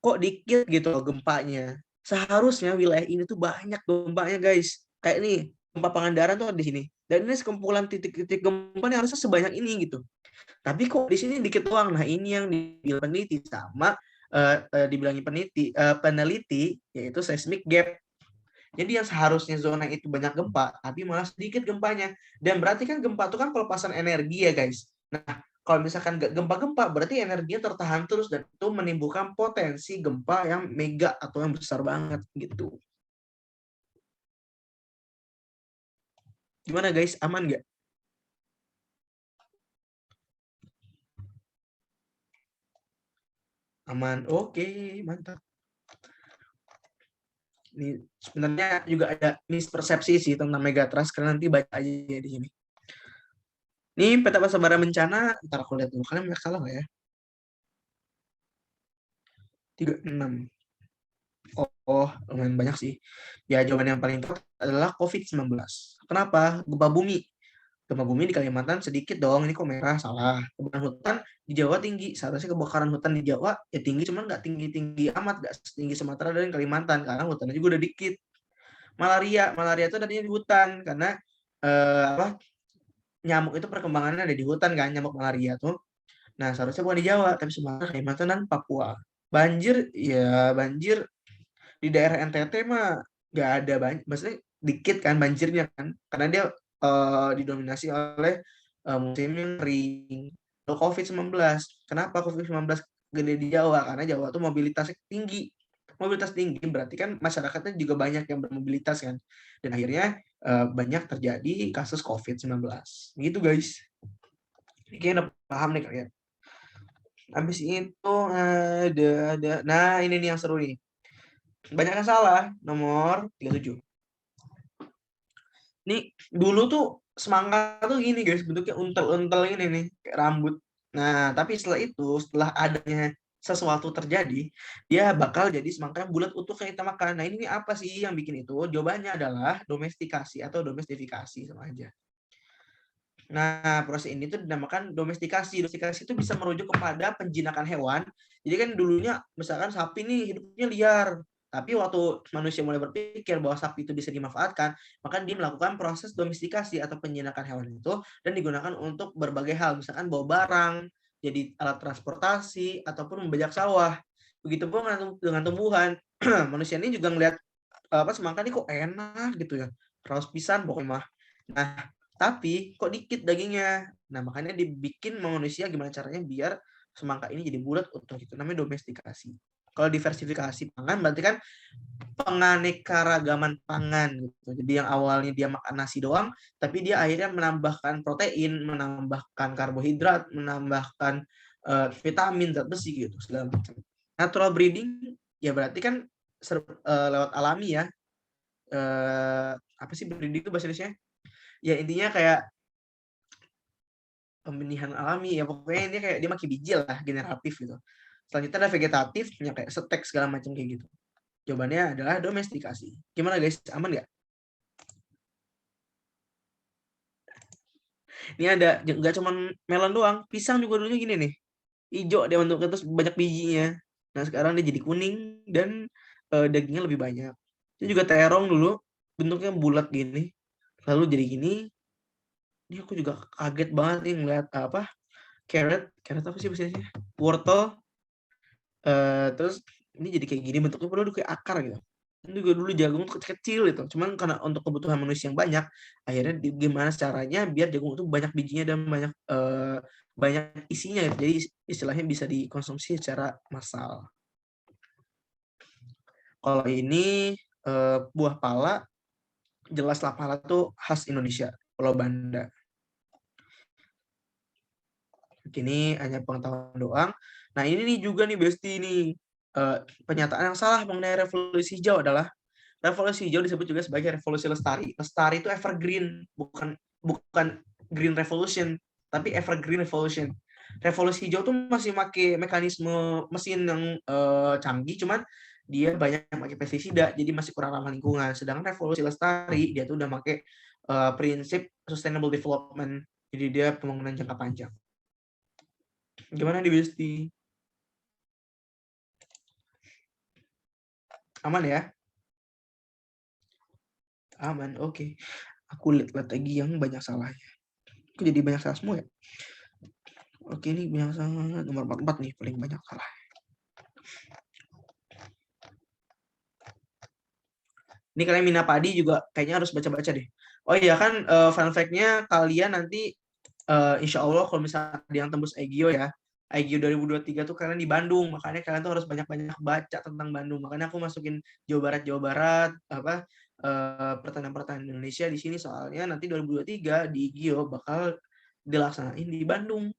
[SPEAKER 1] kok dikit gitu loh gempanya. Seharusnya wilayah ini tuh banyak gempanya guys. Kayak nih, gempa Pangandaran tuh ada di sini. Dan ini sekumpulan titik-titik gempa yang harusnya sebanyak ini gitu. Tapi kok di sini dikit doang. Nah, ini yang dibilang peneliti sama dibilangin peneliti yaitu seismic gap. Jadi yang seharusnya zona itu banyak gempa, tapi malah sedikit gempanya. Dan berarti kan gempa itu kan pelepasan energi ya guys. Nah, kalau misalkan gempa-gempa, berarti energinya tertahan terus dan itu menimbulkan potensi gempa yang mega atau yang besar banget gitu. Gimana guys, aman nggak? Aman, oke, mantap. Ini sebenarnya juga ada mispersepsi sih tentang megatrust, karena nanti baca aja di sini. Ini peta waspada bencana, ntar aku lihat dulu. Kalian banyak salah nggak ya? 36. Oh, lumayan banyak sih. Ya, jawaban yang paling tepat adalah COVID-19. Kenapa? Gempa bumi. Gempa bumi di Kalimantan sedikit dong. Ini kok merah? Salah. Kebakaran hutan di Jawa tinggi. Seharusnya kebakaran hutan di Jawa ya tinggi, cuman nggak tinggi-tinggi amat. Nggak setinggi Sumatera dan Kalimantan. Karena hutannya juga udah dikit. Malaria itu adanya di hutan. Karena apa? Nyamuk itu perkembangannya ada di hutan kan. Nyamuk malaria tuh. Nah, seharusnya bukan di Jawa. Tapi Sumatera, Kalimantan, dan Papua. Banjir, ya banjir di daerah NTT mah nggak ada banjir, maksudnya dikit kan banjirnya kan, karena dia didominasi oleh musim yang kering. COVID-19, kenapa COVID-19 gede di Jawa? Karena Jawa tuh mobilitasnya tinggi. Mobilitas tinggi berarti kan masyarakatnya juga banyak yang bermobilitas kan, dan akhirnya banyak terjadi kasus COVID-19 gitu guys. Ini kayaknya udah paham nih kalian. Habis itu nah ini nih yang seru nih. Banyak yang salah. Nomor 37. Ini dulu tuh semangka tuh gini guys, bentuknya untel-untel ini nih, kayak rambut. Nah, tapi setelah itu, setelah adanya sesuatu terjadi, dia bakal jadi semangka yang bulat utuh kayak kita makan. Nah, ini apa sih yang bikin itu? Jawabannya adalah domestikasi atau domestifikasi sama aja. Nah, proses ini tuh dinamakan domestikasi. Domestikasi itu bisa merujuk kepada penjinakan hewan. Jadi kan dulunya misalkan sapi nih hidupnya liar, tapi waktu manusia mulai berpikir bahwa sapi itu bisa dimanfaatkan, maka dia melakukan proses domestikasi atau penjinakan hewan itu dan digunakan untuk berbagai hal, misalkan bawa barang, jadi alat transportasi ataupun membajak sawah. Begitupun dengan tumbuhan. Manusia ini juga ngelihat semangka ini kok enak gitu ya. Raus pisan pokoknya mah. Nah, tapi kok dikit dagingnya. Nah, makanya dibikin manusia gimana caranya biar semangka ini jadi bulat utuh gitu. Namanya domestikasi. Kalau diversifikasi pangan berarti kan penganekaragaman pangan gitu. Jadi yang awalnya dia makan nasi doang, tapi dia akhirnya menambahkan protein, menambahkan karbohidrat, menambahkan vitamin, zat besi gitu segala macam. Natural breeding ya berarti kan lewat alami ya. Apa sih breeding itu bahasa Indonesia? Ya intinya kayak pembenihan alami ya, pokoknya ini kayak dia makin biji lah, generatif gitu. Selanjutnya ada vegetatif yang kayak stek segala macam kayak gitu. Jawabannya adalah domestikasi. Gimana guys, aman nggak? Ini ada nggak cuma melon doang, pisang juga dulunya gini nih, hijau dia bentuknya terus banyak bijinya. Nah sekarang dia jadi kuning dan dagingnya lebih banyak. Ini juga terong dulu bentuknya bulat gini, lalu jadi gini. Ini aku juga kaget banget nih ngeliat carrot apa sih bahasanya? Wortel, terus ini jadi kayak gini bentuknya padahal kayak akar gitu. Ini juga dulu jagung tuh kecil itu. Cuman karena untuk kebutuhan manusia yang banyak, akhirnya gimana caranya biar jagung itu banyak bijinya dan banyak isinya gitu. Jadi istilahnya bisa dikonsumsi secara massal. Kalau ini buah pala, jelaslah pala tuh khas Indonesia, Pulau Banda. Ini hanya pengetahuan doang. Nah ini nih juga nih Besti nih, pernyataan yang salah mengenai revolusi hijau adalah revolusi hijau disebut juga sebagai revolusi lestari. Lestari itu evergreen, bukan green revolution, tapi evergreen revolution. Revolusi hijau tuh masih pakai mekanisme mesin yang canggih, cuman dia banyak pakai pestisida, jadi masih kurang ramah lingkungan. Sedangkan revolusi lestari dia tuh udah pakai prinsip sustainable development, jadi dia pembangunan jangka panjang. Gimana di Besti? Aman ya? Aman, oke. Aku lihat lagi yang banyak salahnya. Kok jadi banyak salah semua ya? Oke, ini banyak salah. Nomor 44 nih, paling banyak salah. Ini kalian Mina Padi juga kayaknya harus baca-baca deh. Oh iya kan, fun fact-nya kalian nanti insya Allah kalau misalnya ada yang tembus Aegyo ya, Aegyo 2023 tuh kalian di Bandung, makanya kalian tuh harus banyak-banyak baca tentang Bandung. Makanya aku masukin Jawa Barat apa pertanian Indonesia di sini, soalnya nanti 2023 di Aegyo bakal dilaksanain di Bandung.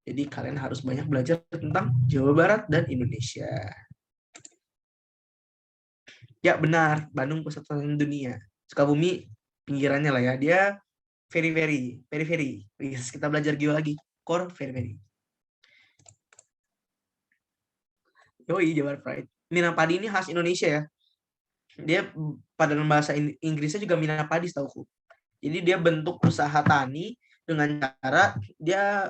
[SPEAKER 1] Jadi kalian harus banyak belajar tentang Jawa Barat dan Indonesia. Ya benar, Bandung pusat pertanian dunia. Sukabumi pinggirannya lah ya. Dia periphery. Yes, kita belajar geo lagi. Core periphery. Yoi, Jabar Pride. Minapadi ini khas Indonesia ya. Dia pada bahasa Inggrisnya juga Minapadi setauku. Jadi dia bentuk usaha tani dengan cara dia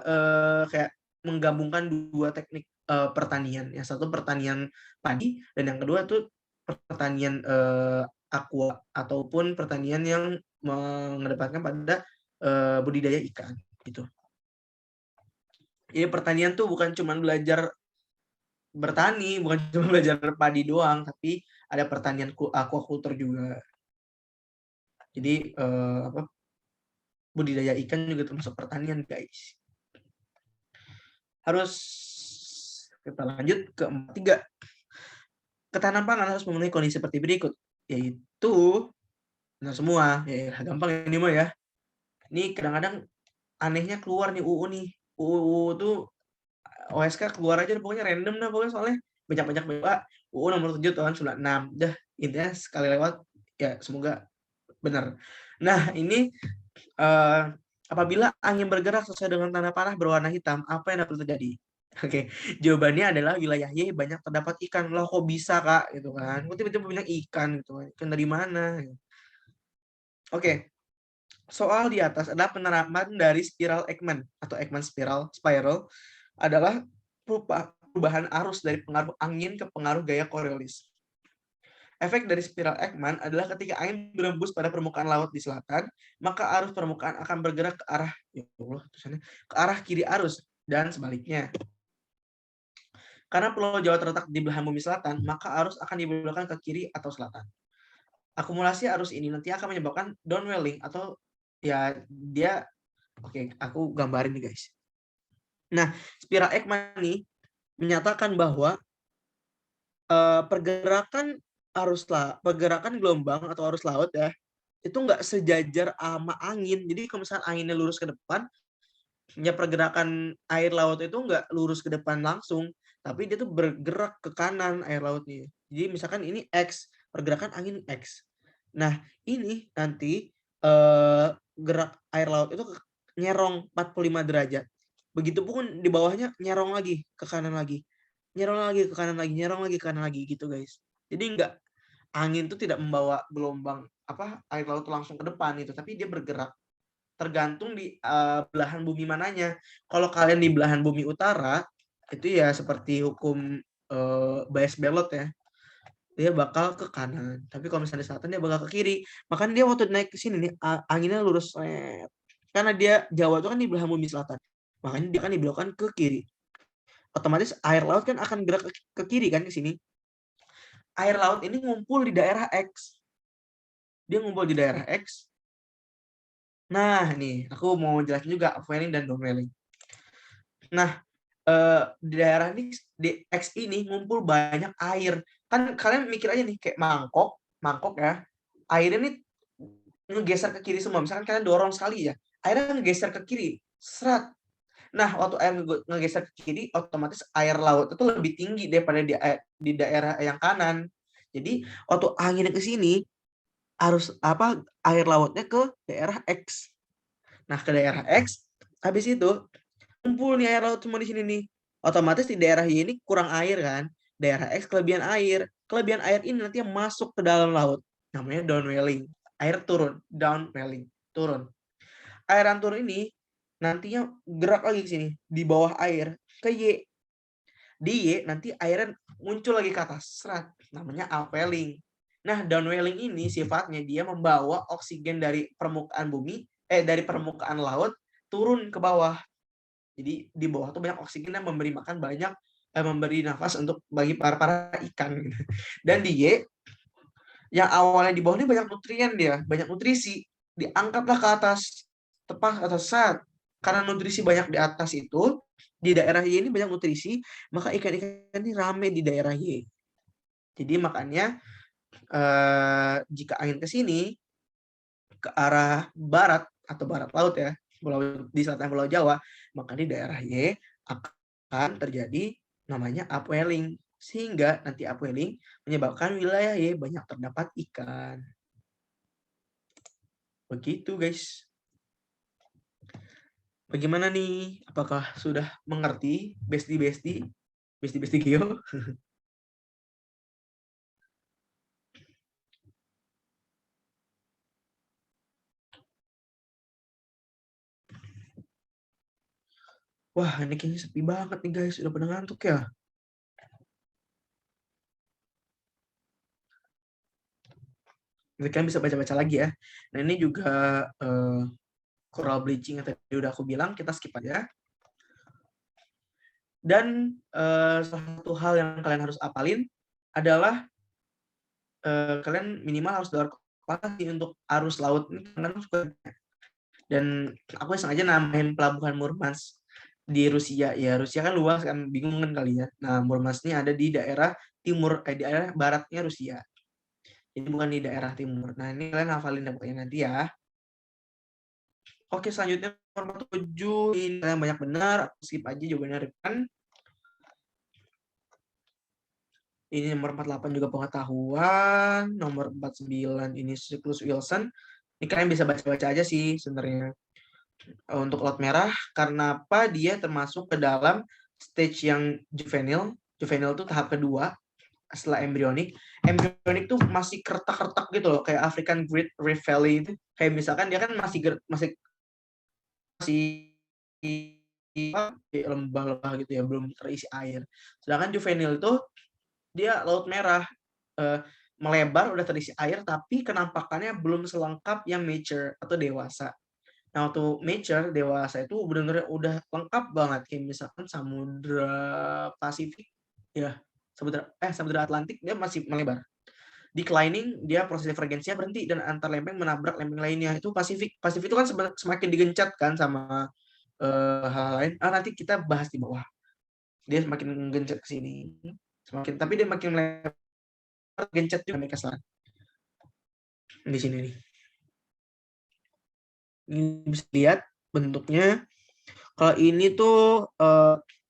[SPEAKER 1] kayak menggabungkan dua teknik pertanian. Yang satu pertanian padi dan yang kedua tuh pertanian aqua ataupun pertanian yang mengedepankan pada budidaya ikan gitu. Jadi pertanian tuh bukan cuma belajar bertani, bukan cuma belajar padi doang, tapi ada pertanian aquaculture juga. Jadi budidaya ikan juga termasuk pertanian, guys. Harus kita lanjut ke 43. Ketahanan pangan harus memenuhi kondisi seperti berikut, yaitu benar semua. Ya, gampang ini mah ya. Ini kadang-kadang anehnya keluar nih UU nih. UU tuh OSK keluar aja pokoknya random dah pokoknya, soalnya banyak-banyak UU nomor 7 tahun 96. Dah intinya sekali lewat ya semoga benar. Nah, ini apabila angin bergerak sesuai dengan tanda panah berwarna hitam, apa yang dapat terjadi? Oke, jawabannya adalah wilayah Y banyak terdapat ikan. Loh kok bisa Kak? Gitu kan. Kok tiba-tiba banyak ikan gitu kan. Ikan dari mana? Oke. Soal di atas adalah penerapan dari spiral Ekman atau Ekman spiral adalah perubahan arus dari pengaruh angin ke pengaruh gaya Coriolis. Efek dari spiral Ekman adalah ketika angin berembus pada permukaan laut di selatan, maka arus permukaan akan bergerak ke arah ke arah kiri arus dan sebaliknya. Karena Pulau Jawa terletak di belahan bumi selatan, maka arus akan dibelokkan ke kiri atau selatan. Akumulasi arus ini nanti akan menyebabkan downwelling atau ya dia aku gambarin nih guys. Nah, spiral Ekman nih menyatakan bahwa pergerakan gelombang atau arus laut ya itu nggak sejajar sama angin. Jadi kalau misalnya anginnya lurus ke depan, ya pergerakan air laut itu nggak lurus ke depan langsung, tapi dia tuh bergerak ke kanan air lautnya. Jadi misalkan ini X, pergerakan angin X. Nah, ini nanti gerak air laut itu nyerong 45 derajat. Begitupun di bawahnya nyerong lagi ke kanan lagi. Nyerong lagi ke kanan lagi, nyerong lagi ke kanan lagi gitu, guys. Jadi angin itu tidak membawa gelombang air laut langsung ke depan itu, tapi dia bergerak. Tergantung di belahan bumi mananya. Kalau kalian di belahan bumi utara, itu ya seperti hukum bias belot ya. Dia bakal ke kanan. Tapi kalau misalnya di selatan dia bakal ke kiri. Makanya dia waktu naik ke sini nih anginnya lurus. Karena dia Jawa itu kan di belahan bumi selatan. makanya dia akan dibelokkan ke kiri. Otomatis air laut kan akan gerak ke kiri kan, ke sini. Air laut ini ngumpul di daerah X. Dia ngumpul di daerah X. Nah, nih, aku mau jelasin juga upwelling dan downwelling. Nah, di daerah ini, di X ini ngumpul banyak air. Kan kalian mikir aja nih, kayak mangkok ya. Airnya nih ngegeser ke kiri semua. Misalkan kalian dorong sekali ya, airnya ngegeser ke kiri. Serat. Nah, waktu air ngegeser ke kiri, otomatis air laut itu lebih tinggi daripada di daerah yang kanan. Jadi, waktu anginnya ke sini, harus air lautnya ke daerah X. Nah, ke daerah X, habis itu kumpul nih air laut semua di sini nih. Otomatis di daerah Y ini kurang air kan. Daerah X kelebihan air. Kelebihan air ini nanti masuk ke dalam laut. Namanya downwelling. Air turun, downwelling, turun. Airan turun ini nantinya gerak lagi ke sini di bawah air ke Y. Di Y nanti airnya muncul lagi ke atas. Serat. Namanya upwelling. Nah, downwelling ini sifatnya dia membawa oksigen dari permukaan bumi, dari permukaan laut turun ke bawah. Jadi di bawah tuh banyak oksigen yang memberi makan banyak, memberi nafas untuk bagi para ikan. Dan di Y, yang awalnya di bawah ini banyak nutrien dia, banyak nutrisi, diangkatlah ke atas, tepas atas saat. Karena nutrisi banyak di atas itu, di daerah Y ini banyak nutrisi, maka ikan-ikan ini rame di daerah Y. Jadi makanya jika angin ke sini, ke arah barat atau barat laut ya, di selatan Pulau Jawa, maka di daerah Y akan terjadi namanya upwelling, sehingga nanti upwelling menyebabkan wilayah Y banyak terdapat ikan. Begitu guys. Bagaimana nih? Apakah sudah mengerti besti Geo? Wah, ini kayaknya sepi banget nih guys. Udah pada ngantuk ya? Nanti kalian bisa baca-baca lagi ya. Nah, ini juga coral bleaching yang tadi udah aku bilang, kita skip aja. Dan salah satu hal yang kalian harus apalin adalah kalian minimal harus gelar kepala sih untuk arus laut ini, dan aku sengaja namain pelabuhan Murmansk di Rusia. Ya, Rusia kan luas kan, bingung kan kali ya. Nah, Murmansk ini ada di daerah timur, di daerah baratnya Rusia. Jadi bukan di daerah timur. Nah, ini kalian hafalin pokoknya nanti ya. Oke, selanjutnya nomor 7. Ini kalian banyak benar, aku skip aja jawabannya kan. Ini nomor 48 juga pengetahuan. Nomor 49 ini siklus Wilson. Ini kalian bisa baca-baca aja sih sebenarnya. Untuk laut merah, karena apa dia termasuk ke dalam stage yang juvenil. Juvenil itu tahap kedua setelah embryonic. Embryonic tuh masih kertak-kertak gitu loh, kayak African Great Rift Valley itu. Kayak misalkan dia kan masih lembah-lembah gitu ya, belum terisi air. Sedangkan juvenil itu dia laut merah, melebar, udah terisi air, tapi kenampakannya belum selengkap yang mature atau dewasa. Nah, waktu mature, dewasa itu benar-benar udah lengkap banget. Kayak misalkan Samudra Pasifik, ya, Samudra Atlantik, dia masih melebar. Declining, dia proses divergensinya berhenti dan antar lempeng menabrak lempeng lainnya. Itu Pasifik. Pasifik itu kan semakin digencet kan sama hal lain. Nanti kita bahas di bawah. Dia semakin gencet ke sini. Tapi dia makin melebar, gencet juga Amerika Selatan. Di sini nih. Ini bisa lihat bentuknya. Kalau ini tuh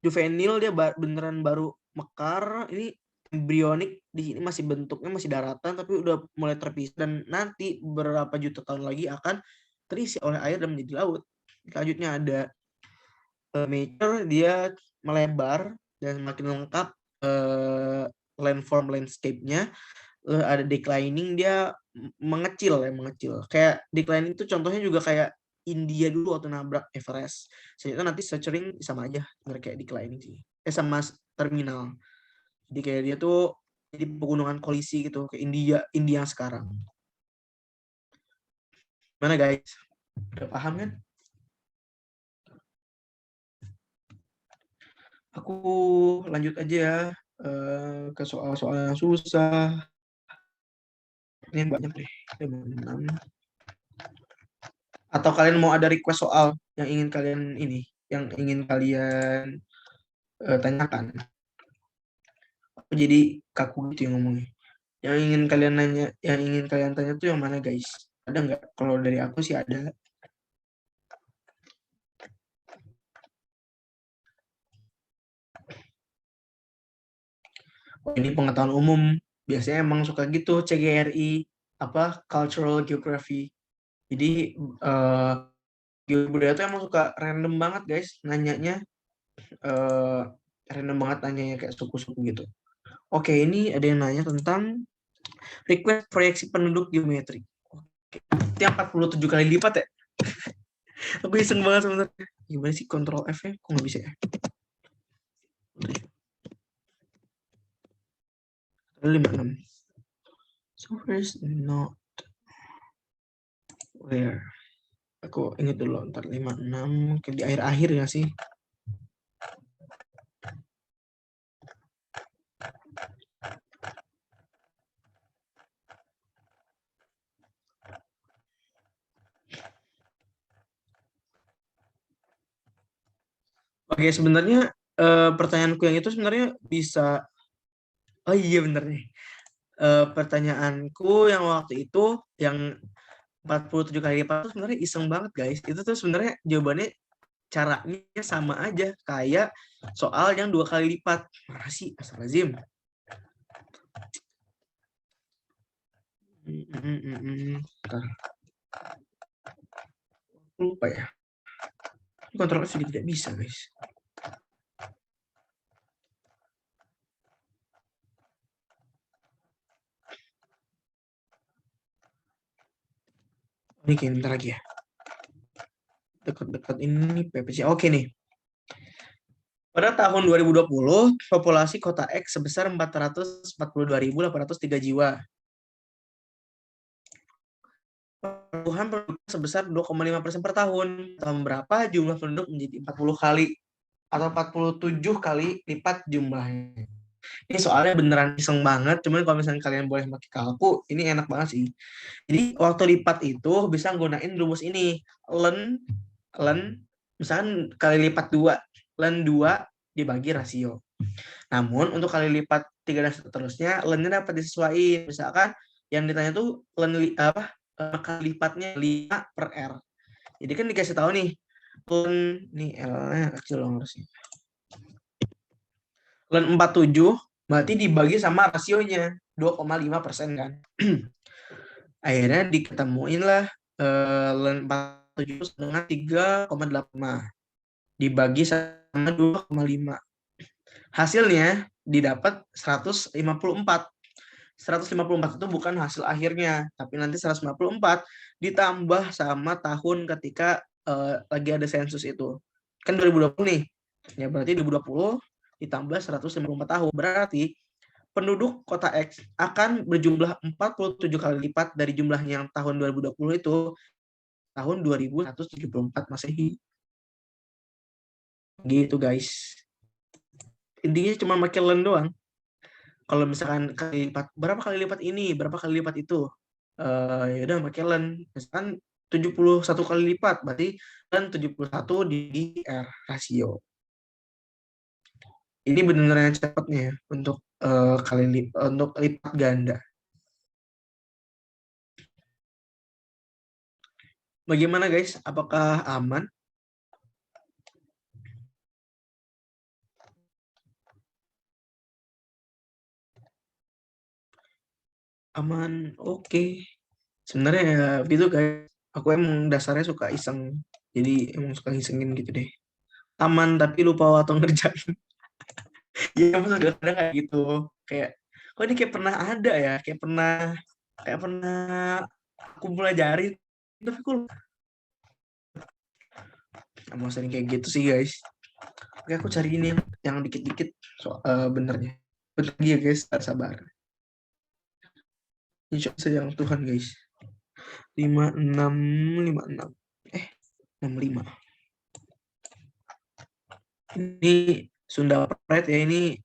[SPEAKER 1] juvenil, dia beneran baru mekar. Ini embryonic, di sini masih bentuknya masih daratan tapi udah mulai terpisah, dan nanti beberapa juta tahun lagi akan terisi oleh air dan menjadi laut. Selanjutnya ada mature, dia melebar dan semakin lengkap landform landscape-nya. Ada declining, dia mengecil. Kayak declining itu contohnya juga kayak India dulu waktu nabrak Everest. Selanjutnya nanti searching sama aja, kayak declining sih. Sama terminal. Jadi kayak dia tuh jadi pegunungan kolisi gitu ke India yang sekarang. Mana guys? Udah paham kan? Aku lanjut aja ya ke soal-soal yang susah. Ini banyak deh. 56. Atau kalian mau ada request soal yang ingin kalian tanyakan? Aku jadi kaku gitu yang ngomongnya. Yang ingin kalian nanya, yang ingin kalian tanya tuh yang mana guys? Ada nggak? Kalau dari aku sih ada. Oh, ini pengetahuan umum. Biasanya emang suka gitu CGRI, Cultural Geography. Jadi geobudaya tuh emang suka random banget guys nanyanya. eh Random banget nanyanya kayak suku-suku gitu. Oke, ini ada yang nanya tentang request proyeksi penduduk geometri. Oke. Itu yang 47 kali lipat ya? Aku iseng banget sebenarnya. Gimana sih Ctrl F ya? Kok nggak bisa ya? 56. So first not where. Aku inget dulu, ntar 56. Mungkin di akhir-akhir ya sih? Oke, sebenarnya pertanyaanku yang itu sebenarnya bisa. Oh iya bener nih. Pertanyaanku yang waktu itu yang 47 kali lipat itu sebenarnya iseng banget guys. Itu tuh sebenarnya jawabannya caranya sama aja kayak soal yang 2 kali lipat. Mana sih? Astagfirullahaladzim. Bentar. Lupa ya. Kontrol F juga tidak bisa guys. Ini kayak bentar lagi ya. Dekat-dekat ini PPC. Oke nih. Pada tahun 2020, populasi kota X sebesar 442.803 jiwa. Pertumbuhan penduduk sebesar 2,5% per tahun. Tahun berapa jumlah penduduk menjadi 40 kali atau 47 kali lipat jumlahnya. Ini soalnya beneran iseng banget, cuman kalau misalnya kalian boleh pakai kalku, ini enak banget sih. Jadi waktu lipat itu bisa gunain rumus ini. Len misalkan kali lipat 2, len 2 dibagi rasio. Namun untuk kali lipat 3 dan seterusnya, lennya dapat disesuaikan. Misalkan yang ditanya tuh kali lipatnya 5 per R. Jadi kan dikasih tahu nih, nih L-nya kecil dong harusnya. Len 47 berarti dibagi sama rasionya 2,5% kan. Akhirnya diketemuin lah len 47 dengan 3,85 dibagi sama 2,5. Hasilnya didapat 154. 154 itu bukan hasil akhirnya, tapi nanti 154 ditambah sama tahun ketika lagi ada sensus itu. Kan 2020 nih. Ya berarti 2020 ditambah 154 tahun. Berarti penduduk kota X akan berjumlah 47 kali lipat dari jumlahnya yang tahun 2020 itu tahun 2174 Masehi. Gitu guys. Intinya cuma pakai len doang. Kalau misalkan kali lipat, berapa kali lipat ini, berapa kali lipat itu, ya udah pakai len. Misalkan 71 kali lipat, berarti len 71 di R rasio. Ini benar-benar yang cepatnya untuk untuk lipat ganda. Bagaimana guys? Apakah aman? Aman, oke. Sebenarnya ya gitu guys. Aku emang dasarnya suka iseng. Jadi emang suka ngisengin gitu deh. Aman tapi lupa atau ngerjain. Iya, kadang kayak gitu. Kayak, kok ini kayak pernah ada ya? Kayak pernah aku pelajarin. Tapi aku emang sering kayak gitu sih guys. Oke, aku cari ini yang dikit-dikit benernya. Bener lagi ya guys, sabar. Insya Allah sayang Tuhan guys. 56, 56. 65. Ini Sunda Pride ya, ini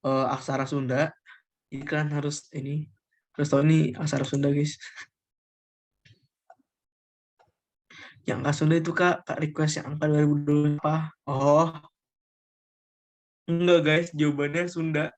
[SPEAKER 1] aksara Sunda. Ini kan harus tahu ini aksara Sunda guys. Yang angka Sunda itu kak request yang angka 2020 apa? Oh, enggak guys, jawabannya Sunda.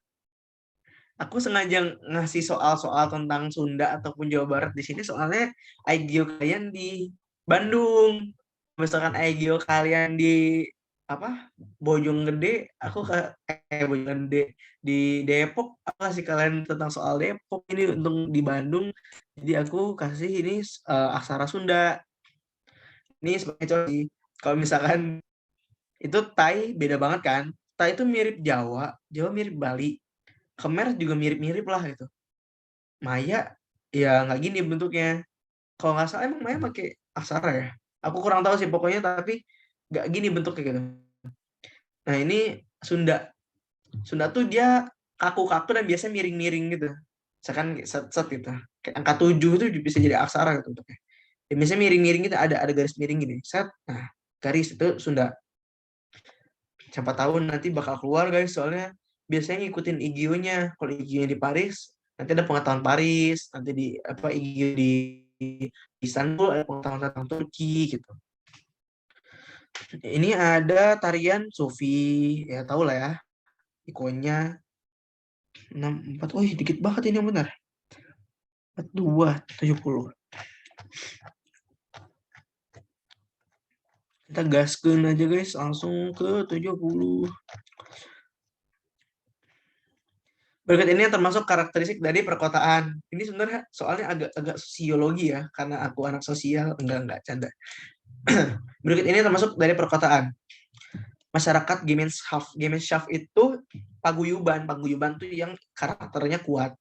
[SPEAKER 1] Aku sengaja ngasih soal-soal tentang Sunda ataupun Jawa Barat di sini soalnya IGO kalian di Bandung. Misalkan IGO kalian di apa? Bojonggede, aku ke Bojonggede di Depok, aku kasih kalian tentang soal Depok ini untuk di Bandung. Jadi aku kasih ini aksara Sunda. Ini sebagai contoh sih. Kalau misalkan itu Thai beda banget kan? Thai itu mirip Jawa, Jawa mirip Bali. Khmer juga mirip-mirip lah gitu. Maya ya nggak gini bentuknya. Kalau nggak salah emang Maya pakai aksara ya. Aku kurang tahu sih pokoknya tapi nggak gini bentuknya gitu. Nah ini Sunda. Sunda tuh dia kaku-kaku dan biasanya miring-miring gitu. Misalkan set-set gitu. Kayak angka 7 itu bisa jadi aksara gitu bentuknya. Ya, biasanya miring-miring gitu ada garis miring gini. Set. Nah, garis itu Sunda. Siapa tahu nanti bakal keluar guys soalnya biasanya ngikutin IGO-nya. Kalau IGO-nya di Paris, nanti ada pengetahuan Paris, nanti di apa IGO di Istanbul ada pengetahuan tentang Turki gitu. Ini ada tarian Sufi, ya tahu lah ya. Ikonnya 64. Oh, dikit banget ini yang benar. 42 70. Kita gaskeun aja guys, langsung ke 70. Berikut ini yang termasuk karakteristik dari perkotaan. Ini sebenarnya soalnya agak sosiologi ya, karena aku anak sosial, enggak canda. Berikut ini termasuk dari perkotaan. Masyarakat Gemeinschaft. Gemeinschaft itu paguyuban. Paguyuban itu yang karakternya kuat.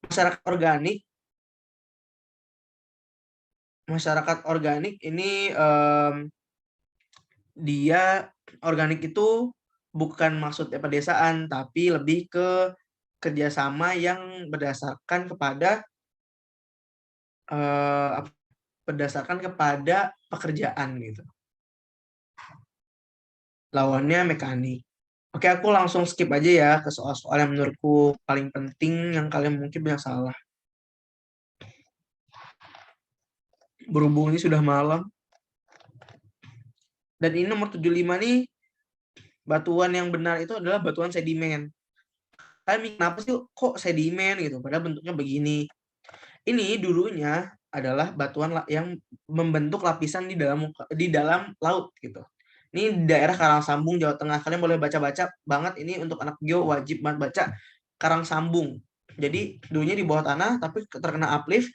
[SPEAKER 1] Masyarakat organik. Masyarakat organik ini dia organik itu bukan maksudnya pedesaan, tapi lebih ke kerjasama yang berdasarkan kepada pekerjaan gitu. Lawannya mekanik. Oke, aku langsung skip aja ya ke soal-soal yang menurutku paling penting yang kalian mungkin banyak salah. Berhubung ini sudah malam. Dan ini nomor 75 nih, batuan yang benar itu adalah batuan sedimen. Kalian mikir kenapa sih kok sedimen gitu, padahal bentuknya begini. Ini dulunya adalah batuan yang membentuk lapisan di dalam laut gitu. Ini daerah Karangsambung, Jawa Tengah. Kalian boleh baca-baca banget ini untuk anak geo wajib banget baca Karangsambung. Jadi dulunya di bawah tanah tapi terkena uplift,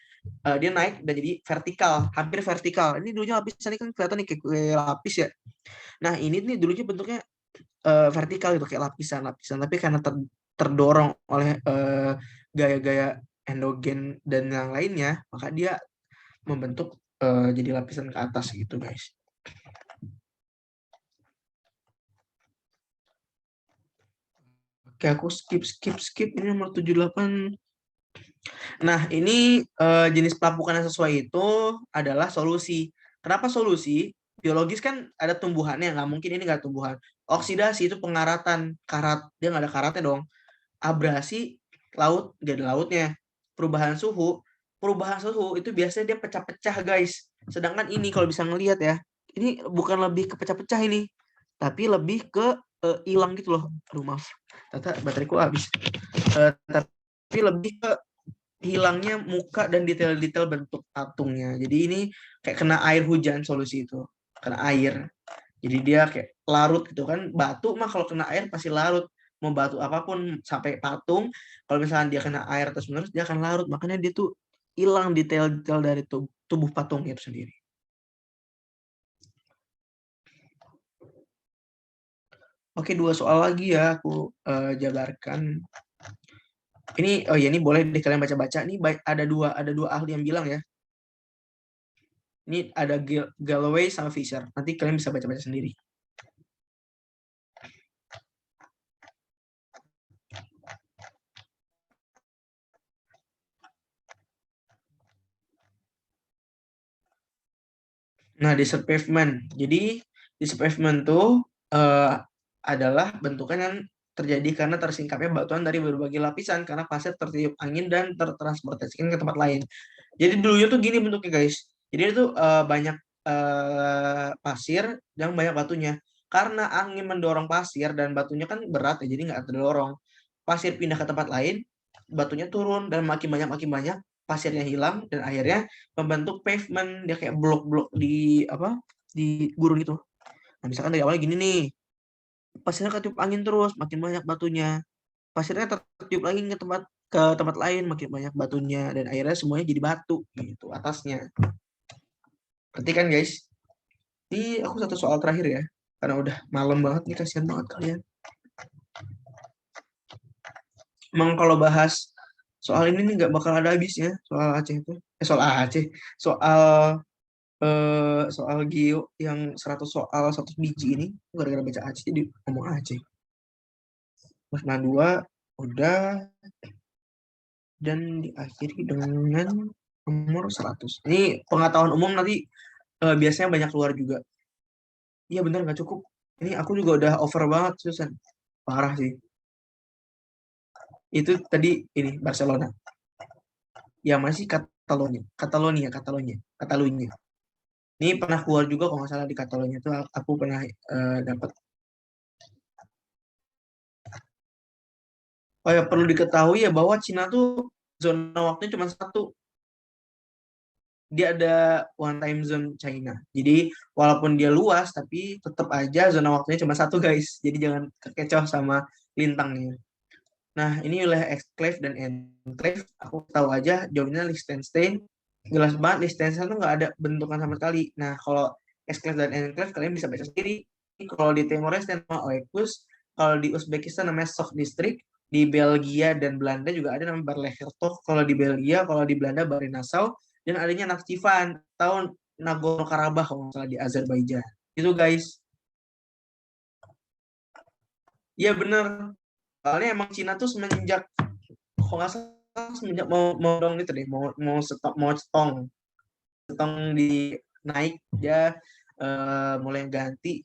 [SPEAKER 1] dia naik dan jadi vertikal, hampir vertikal. Ini dulunya lapisan ini kan kelihatan nih kayak lapis ya. Nah, ini nih dulunya bentuknya vertikal gitu kayak lapisan-lapisan, tapi karena terdorong oleh gaya-gaya endogen dan yang lainnya, maka dia membentuk jadi lapisan ke atas gitu guys. Oke, aku skip ini nomor 78. Nah, ini jenis pelapukan yang sesuai itu adalah solusi. Kenapa solusi? Biologis kan ada tumbuhannya, nggak mungkin ini nggak tumbuhan. Oksidasi itu pengaratan, karat, dia nggak ada karatnya dong. Abrasi, laut, nggak ada lautnya. Perubahan suhu itu biasanya dia pecah-pecah guys. Sedangkan ini kalau bisa ngelihat ya, ini bukan lebih ke pecah-pecah ini, tapi lebih ke hilang gitu loh. Aduh maaf, ternyata bateraiku habis. Tapi lebih ke hilangnya muka dan detail-detail bentuk patungnya. Jadi ini kayak kena air hujan solusi itu. Kena air. Jadi dia kayak larut gitu kan. Batu mah kalau kena air pasti larut. Mau batu apapun sampai patung, kalau misalnya dia kena air terus menerus dia akan larut. Makanya dia tuh hilang detail-detail dari tubuh patungnya itu sendiri. Oke, 2 soal lagi ya aku jabarkan. Ini oh ya ini boleh deh kalian baca-baca. Ini ada dua ahli yang bilang ya. Ini ada Galloway sama Fisher. Nanti kalian bisa baca-baca sendiri. Nah, desert pavement. Jadi, desert pavement tuh adalah bentukan yang terjadi karena tersingkapnya batuan dari berbagai lapisan karena pasir tertiup angin dan tertransportasikan ke tempat lain. Jadi dulunya tuh gini bentuknya guys. Jadi itu banyak pasir dan banyak batunya. Karena angin mendorong pasir dan batunya kan berat ya, jadi nggak terdorong. Pasir pindah ke tempat lain, batunya turun dan makin banyak pasirnya hilang dan akhirnya membentuk pavement, dia kayak blok-blok di apa di gurun itu. Nah, misalkan dari awal gini nih, pasirnya ketiup angin terus, makin banyak batunya. Pasirnya tertiup lagi ke tempat lain, makin banyak batunya dan akhirnya semuanya jadi batu gitu atasnya. Berarti kan guys, ini aku satu soal terakhir ya, karena udah malam banget nih, kasihan banget kalian. Emang kalau bahas soal ini nih nggak bakal ada habisnya, soal Aceh itu. Soal Aceh, soal Geo yang 100 soal 100 biji ini gara-gara baca Aceh jadi ngomong Aceh. Mas Nadua udah, dan diakhiri dengan nomor 100. Ini pengetahuan umum nanti biasanya banyak keluar juga. Iya bener nggak cukup. Ini aku juga udah over banget Susan. Parah sih. Itu tadi ini Barcelona. Ya masih Catalonia. Ini pernah keluar juga kalau nggak salah di Catalonia itu aku pernah dapat. Oh ya perlu diketahui ya bahwa Cina tuh zona waktunya cuma satu. Dia ada one time zone China. Jadi walaupun dia luas tapi tetap aja zona waktunya cuma satu guys. Jadi jangan kekecoh sama lintangnya. Nah, ini wilayah exclave dan enclave. Aku tahu aja jawabnya Liechtenstein. Jelas banget Liechtenstein tuh nggak ada bentukan sama sekali. Nah, kalau exclave dan enclave kalian bisa baca sendiri. Kalau di Timor Leste nama Oekus, kalau di Uzbekistan namanya Sok District, di Belgia dan Belanda juga ada namanya Barlehertog. Kalau di Belgia, kalau di Belanda Bari Nassau, dan adanya Nakhchivan atau Nagorno-Karabakh kalau nggak salah di Azerbaijan. Itu guys. Iya bener. Soalnya emang Cina tuh semenjak kalau nggak salah semenjak mau dong itu deh mau setong di naik dia mulai ganti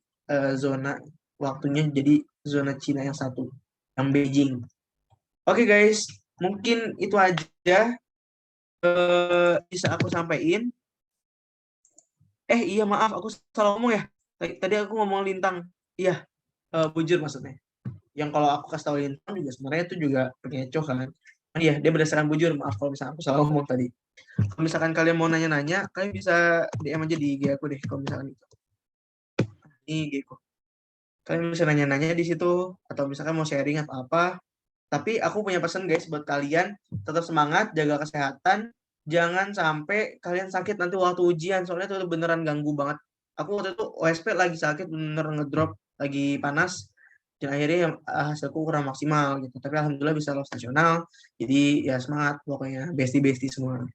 [SPEAKER 1] zona waktunya jadi zona Cina yang satu yang Beijing. Oke guys, mungkin itu aja bisa aku sampaikan. Iya maaf aku salah ngomong ya. Tadi aku ngomong lintang. Iya, bujur maksudnya. Yang kalau aku kasih tahu lintang juga sebenarnya itu juga pengecoh kan. Iya, dia berdasarkan bujur. Maaf kalau misalnya aku salah ngomong tadi. Kalau misalkan kalian mau nanya-nanya, kalian bisa DM aja di IG aku deh. Kalau misalkan itu. Ini IG aku. Kalian bisa nanya-nanya di situ. Atau misalkan mau sharing atau apa. Tapi aku punya pesan guys buat kalian. Tetap semangat, jaga kesehatan. Jangan sampai kalian sakit nanti waktu ujian. Soalnya itu beneran ganggu banget. Aku waktu itu OSP lagi sakit, bener ngedrop. Lagi panas. Dan akhirnya hasilku kurang maksimal gitu. Tapi alhamdulillah bisa lolos nasional. Jadi ya semangat pokoknya. Bestie-bestie semua.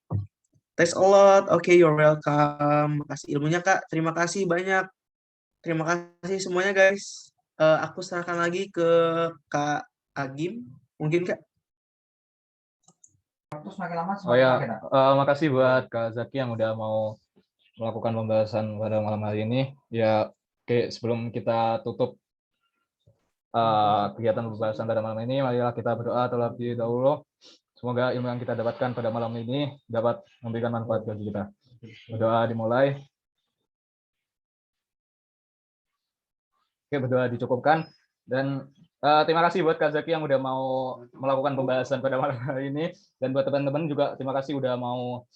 [SPEAKER 1] Thanks a lot. Okay, you're welcome. Makasih ilmunya, Kak. Terima kasih banyak. Terima kasih semuanya, guys. Aku serahkan lagi ke Kak Agim. Mungkin, Kak.
[SPEAKER 3] Oh ya, makasih buat Kak Zaki yang udah mau melakukan pembahasan pada malam hari ini. Ya, oke, sebelum kita tutup kegiatan pembahasan pada malam ini, marilah kita berdoa terlebih dahulu. Semoga ilmu yang kita dapatkan pada malam ini dapat memberikan manfaat bagi kita. Berdoa dimulai. Oke, berdoa dicukupkan. Dan terima kasih buat Kak Zaki yang udah mau melakukan pembahasan pada malam hari ini. Dan buat teman-teman juga terima kasih udah mau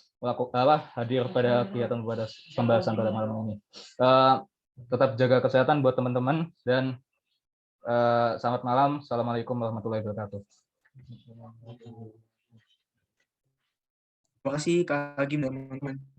[SPEAKER 3] hadir pada kegiatan pembahasan pada malam ini. Tetap jaga kesehatan buat teman-teman dan selamat malam. Assalamualaikum warahmatullahi wabarakatuh.
[SPEAKER 1] Terima kasih Kak Agim dan teman-teman.